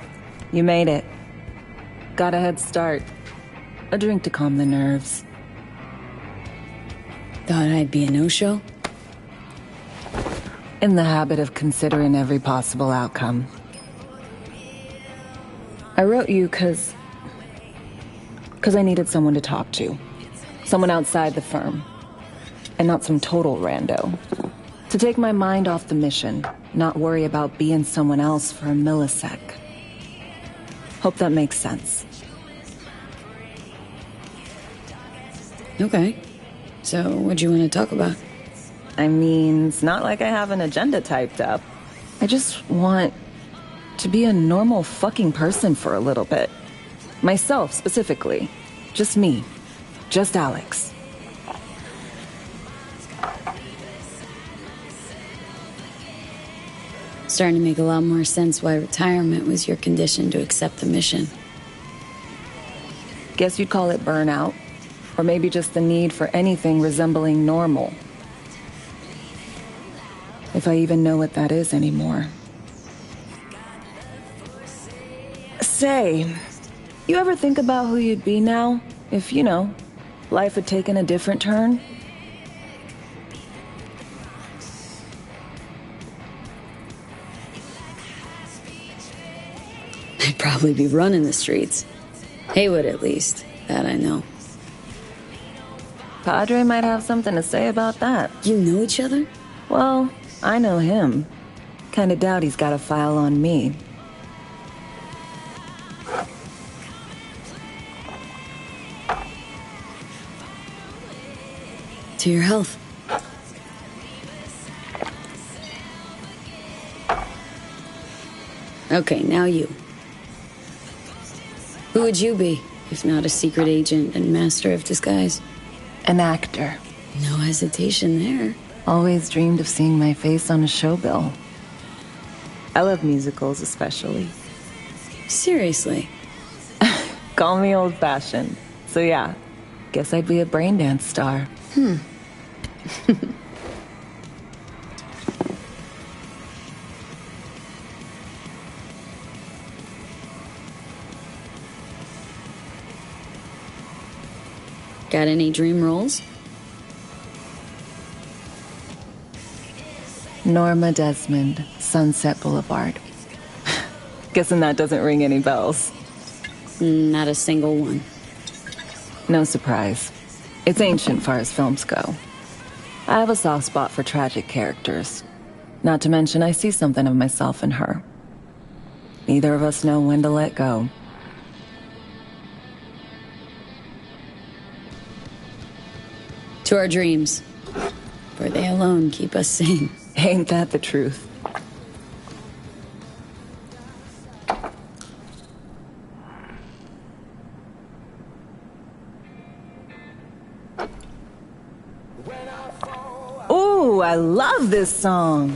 you made it. Got a head start. A drink to calm the nerves. Thought I'd be a no-show? In the habit of considering every possible outcome. I wrote you because I needed someone to talk to. Someone outside the firm. And not some total rando. To take my mind off the mission, not worry about being someone else for a millisec. Hope that makes sense. Okay. So, what do you want to talk about? I mean, it's not like I have an agenda typed up. I just want to be a normal fucking person for a little bit. Myself, specifically. Just me. Just Alex. Starting to make a lot more sense why retirement was your condition to accept the mission. Guess you'd call it burnout. Or maybe just the need for anything resembling normal. If I even know what that is anymore. Say, you ever think about who you'd be now? If, you know, life had taken a different turn? I'd probably be running the streets. Haywood, at least. That I know. Padre might have something to say about that. You know each other? Well, I know him. Kinda doubt he's got a file on me. To your health. Okay, now you. Who would you be, if not a secret agent and master of disguise? An actor. No hesitation there. Always dreamed of seeing my face on a show bill. I love musicals, especially. Seriously? Call me old-fashioned. So yeah, guess I'd be a braindance star. Got any dream roles? Norma Desmond, Sunset Boulevard. Guessing that doesn't ring any bells. Not a single one. No surprise. It's ancient far as films go. I have a soft spot for tragic characters. Not to mention I see something of myself in her. Neither of us know when to let go. To our dreams. For they alone keep us sane. Ain't that the truth? Ooh, I love this song.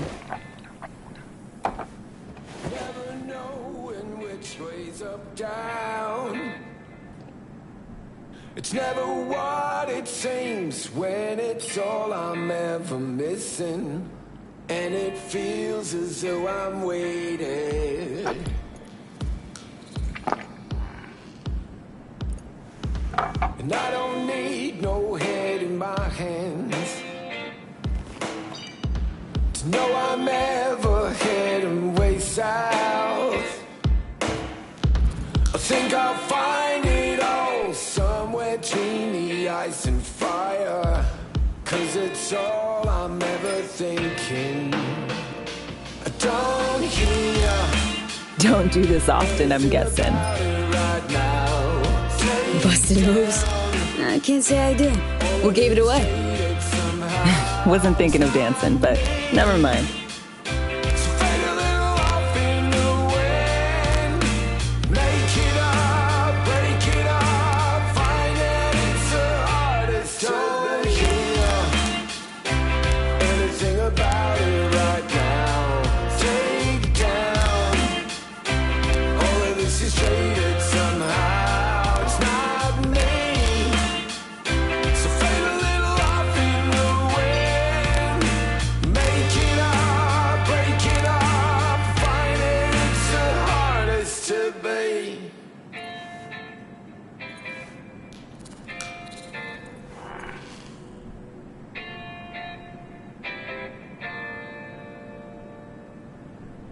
Never knowing which way's up, down. It's never what it seems when it's all I'm ever missing. And it feels as though I'm waiting. And I don't need no head in my hands to know I'm ever heading way south. I think I'll find it all somewhere between the ice and fire. 'Cause it's all I'm ever thinking. I don't hear. Don't do this often, I'm guessing. Right now. Busted moves? I can't say I do. What gave it away? Wasn't thinking of dancing, but never mind.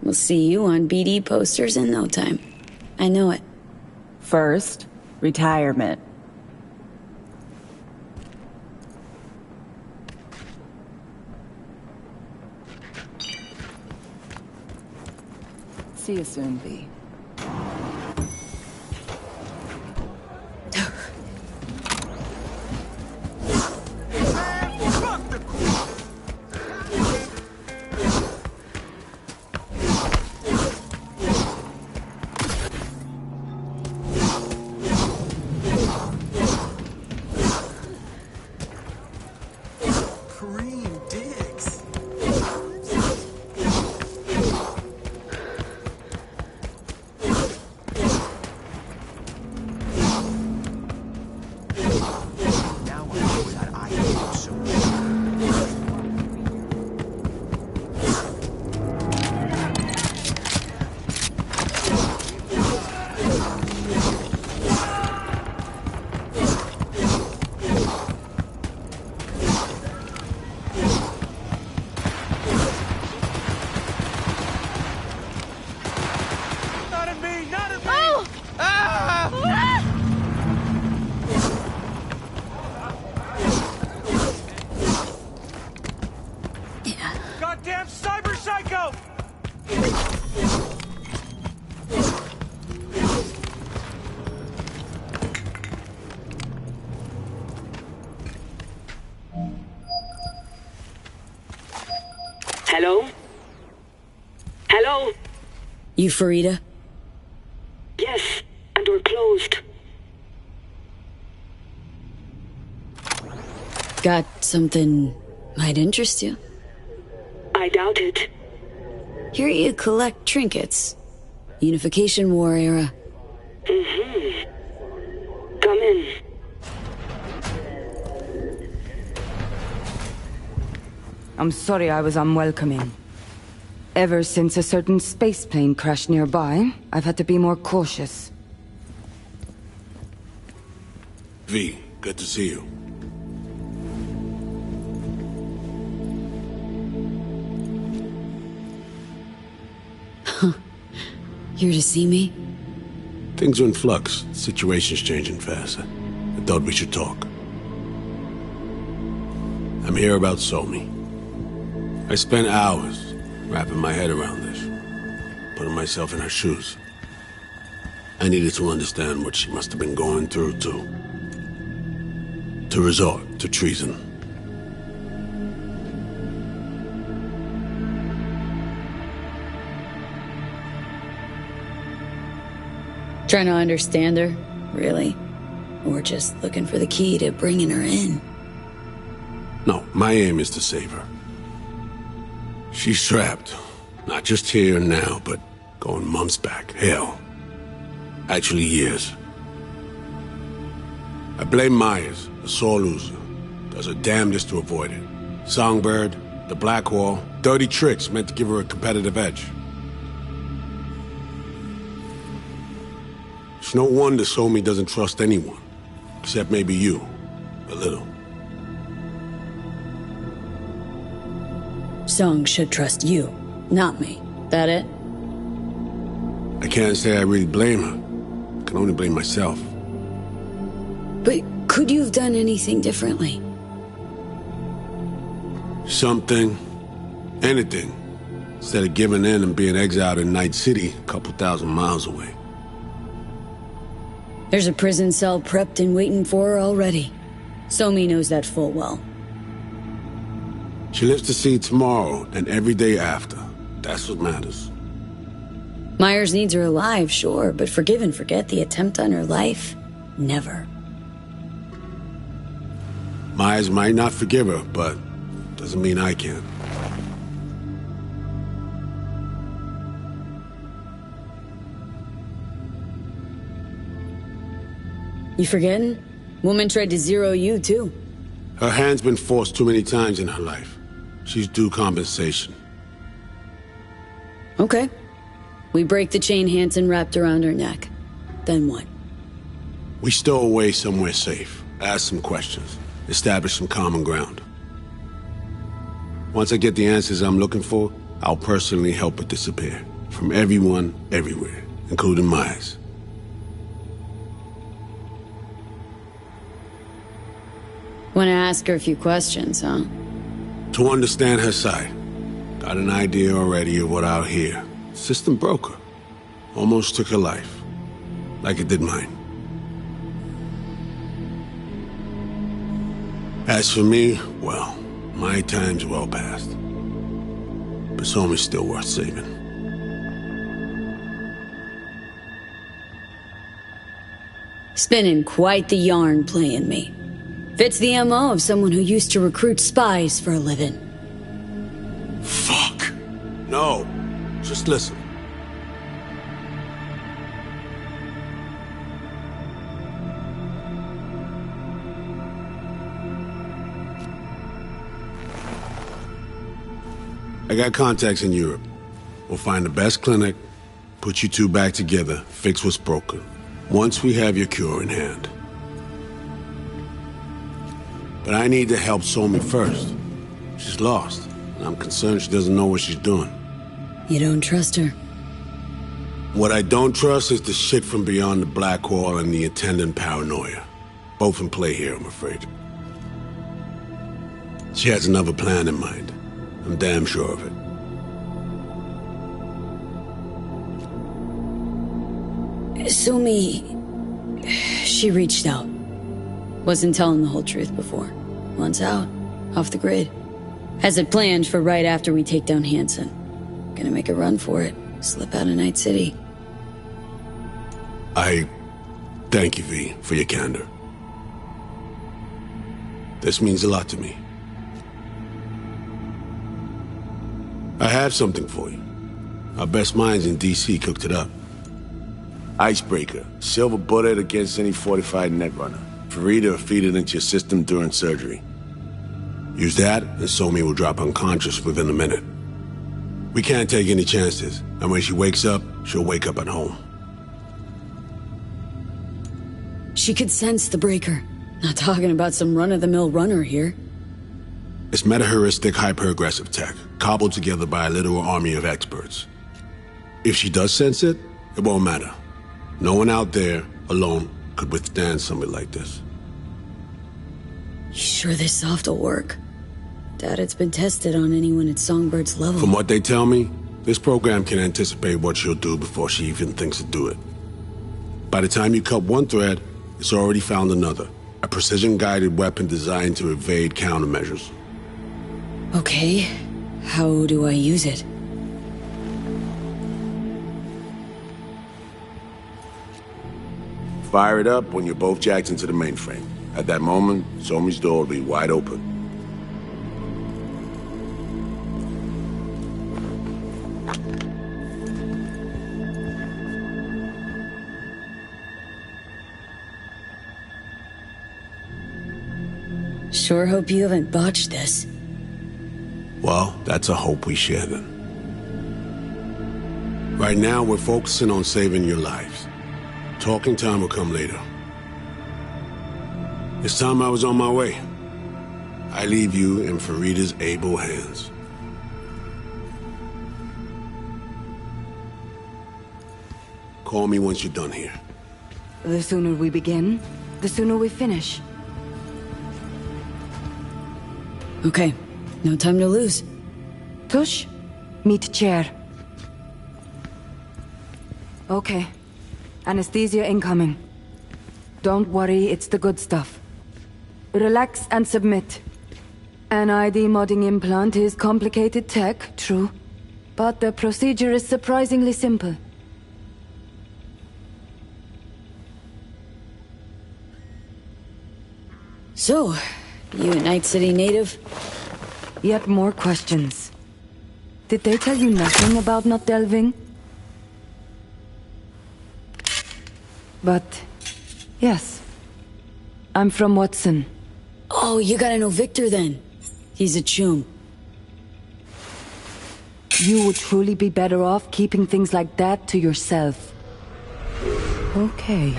We'll see you on BD posters in no time. I know it. First, retirement. See you soon, V. You Farida? Yes, and we're closed. Got something might interest you? I doubt it. Here you collect trinkets. Unification War era. Mm-hmm. Come in. I'm sorry I was unwelcoming. Ever since a certain space plane crashed nearby, I've had to be more cautious. V, good to see you. Here to see me? Things are in flux. Situation's changing fast. I thought we should talk. I'm here about Somi. I spent hours wrapping my head around this, putting myself in her shoes. I needed to understand what she must have been going through to resort to treason. Trying to understand her, really? Or just looking for the key to bringing her in? No, my aim is to save her. She's trapped. Not just here and now, but going months back. Hell. Actually years. I blame Myers, a sore loser. Does her damnedest to avoid it. Songbird, the Blackwall, dirty tricks meant to give her a competitive edge. It's no wonder Somi doesn't trust anyone. Except maybe you. A little. Song should trust you, not me. That it? I can't say I really blame her. I can only blame myself. But could you have done anything differently? Something. Anything. Instead of giving in and being exiled in Night City, a couple thousand miles away. There's a prison cell prepped and waiting for her already. Somi knows that full well. She lives to see tomorrow and every day after. That's what matters. Myers needs her alive, sure, but forgive and forget the attempt on her life? Never. Myers might not forgive her, but doesn't mean I can. You forgetting? Woman tried to zero you, too. Her hand's been forced too many times in her life. She's due compensation. Okay. We break the chain Hansen wrapped around her neck. Then what? We stow away somewhere safe. Ask some questions. Establish some common ground. Once I get the answers I'm looking for, I'll personally help her disappear. From everyone, everywhere. Including Myers. Want to ask her a few questions, huh? To understand her side. Got an idea already of what I'll hear. System broke her. Almost took her life. Like it did mine. As for me, well, my time's well past. But Somi's still worth saving. Spinning quite the yarn playing me. Fits the MO of someone who used to recruit spies for a living. Fuck. No. Just listen. I got contacts in Europe. We'll find the best clinic, put you two back together, fix what's broken. Once we have your cure in hand. But I need to help Somi first. She's lost, and I'm concerned she doesn't know what she's doing. You don't trust her? What I don't trust is the shit from beyond the Blackwall and the attendant paranoia. Both in play here, I'm afraid. She has another plan in mind. I'm damn sure of it. Somi... she reached out. Wasn't telling the whole truth before. Wants out. Off the grid. Has it planned for right after we take down Hansen. Gonna make a run for it. slip out of Night City. I thank you, V, for your candor. This means a lot to me. I have something for you. Our best minds in DC cooked it up. Icebreaker, silver bullet against any fortified netrunner. Farida will feed it into your system during surgery. Use that, and Somi will drop unconscious within a minute. We can't take any chances, and when she wakes up, she'll wake up at home. She could sense the breaker. Not talking about some run-of-the-mill runner here. It's meta-heuristic hyper-aggressive tech, cobbled together by a literal army of experts. If she does sense it, it won't matter. No one out there, alone, could withstand something like this. You sure this soft will work? Doubt it's been tested on anyone at Songbird's level. From what they tell me, this program can anticipate what she'll do before she even thinks to do it. By the time you cut one thread, it's already found another. A precision-guided weapon designed to evade countermeasures. Okay, how do I use it? Fire it up when you're both jacked into the mainframe. At that moment, Somi's door will be wide open. Sure hope you haven't botched this. Well, that's a hope we share then. Right now, we're focusing on saving your lives. Talking time will come later. It's time I was on my way. I leave you in Farida's able hands. Call me once you're done here. The sooner we begin, the sooner we finish. Okay, no time to lose. Tush, meet chair. Okay. Anesthesia incoming. Don't worry, it's the good stuff. Relax and submit. An ID modding implant is complicated tech, true. But the procedure is surprisingly simple. So, you a Night City native? Yet more questions. Did they tell you nothing about not delving? But, yes. I'm from Watson. Oh, you gotta know Victor then. He's a chum. You would truly be better off keeping things like that to yourself. Okay.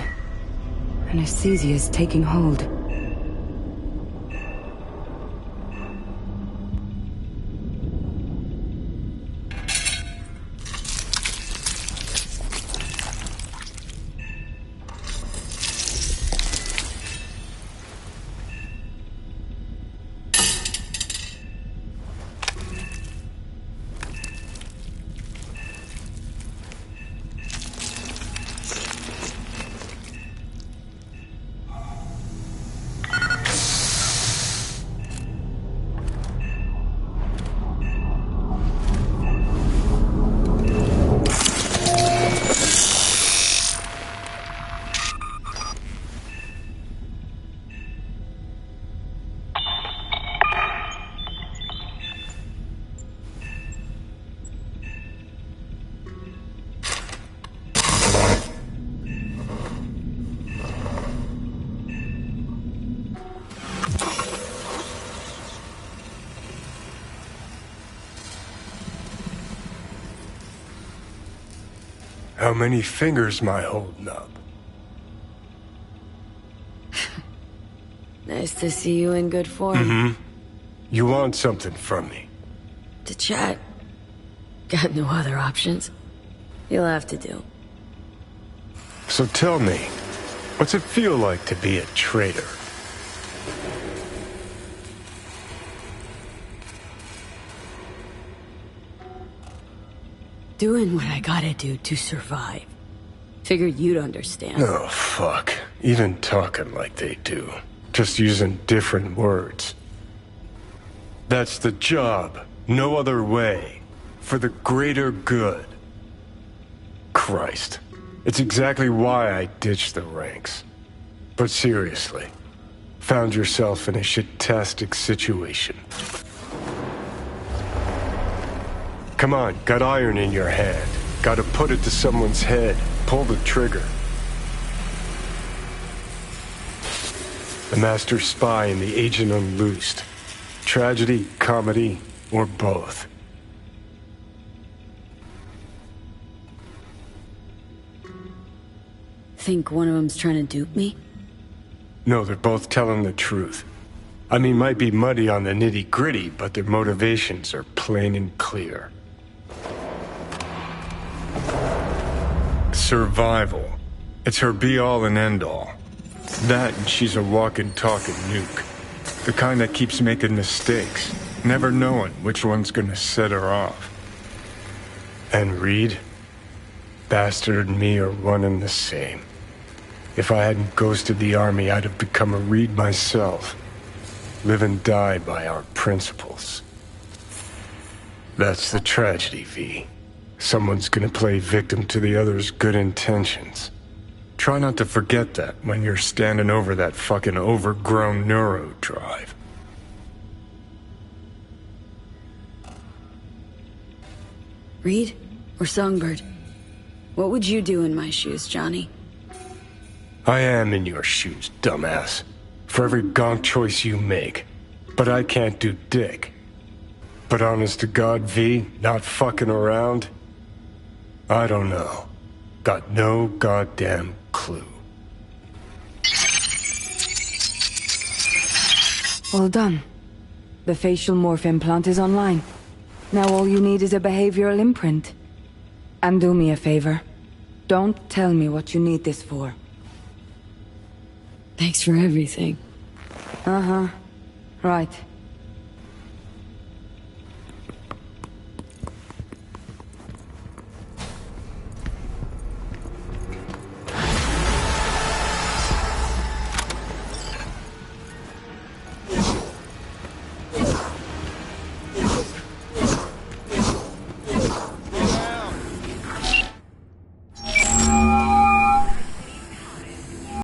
Anesthesia is taking hold. How many fingers am I holding up? Nice to see you in good form. Mm-hmm. You want something from me? To chat. Got no other options. You'll have to do. So tell me, what's it feel like to be a traitor? Doing what I gotta do to survive. Figured you'd understand. Oh, fuck. Even talking like they do. Just using different words. That's the job. No other way. For the greater good. Christ. It's exactly why I ditched the ranks. But seriously, found yourself in a shit-tastic situation. Come on, got iron in your hand. Gotta put it to someone's head. Pull the trigger. The master spy and the agent unloosed. Tragedy, comedy, or both. Think one of them's trying to dupe me? No, they're both telling the truth. I mean, might be muddy on the nitty-gritty, but their motivations are plain and clear. Survival. It's her be-all and end-all. That and she's a walking, talking nuke. The kind that keeps making mistakes, never knowing which one's gonna set her off. And Reed? Bastard and me are one and the same. If I hadn't ghosted the army, I'd have become a Reed myself. Live and die by our principles. That's the tragedy, V. Someone's gonna play victim to the other's good intentions. Try not to forget that when you're standing over that fucking overgrown neuro drive. Reed or Songbird? What would you do in my shoes, Johnny? I am in your shoes, dumbass. For every gonk choice you make. But I can't do dick. But honest to God, V, not fucking around? I don't know. Got no goddamn clue. All done. The facial morph implant is online. Now all you need is a behavioral imprint. And do me a favor. Don't tell me what you need this for. Thanks for everything. Uh-huh. Right.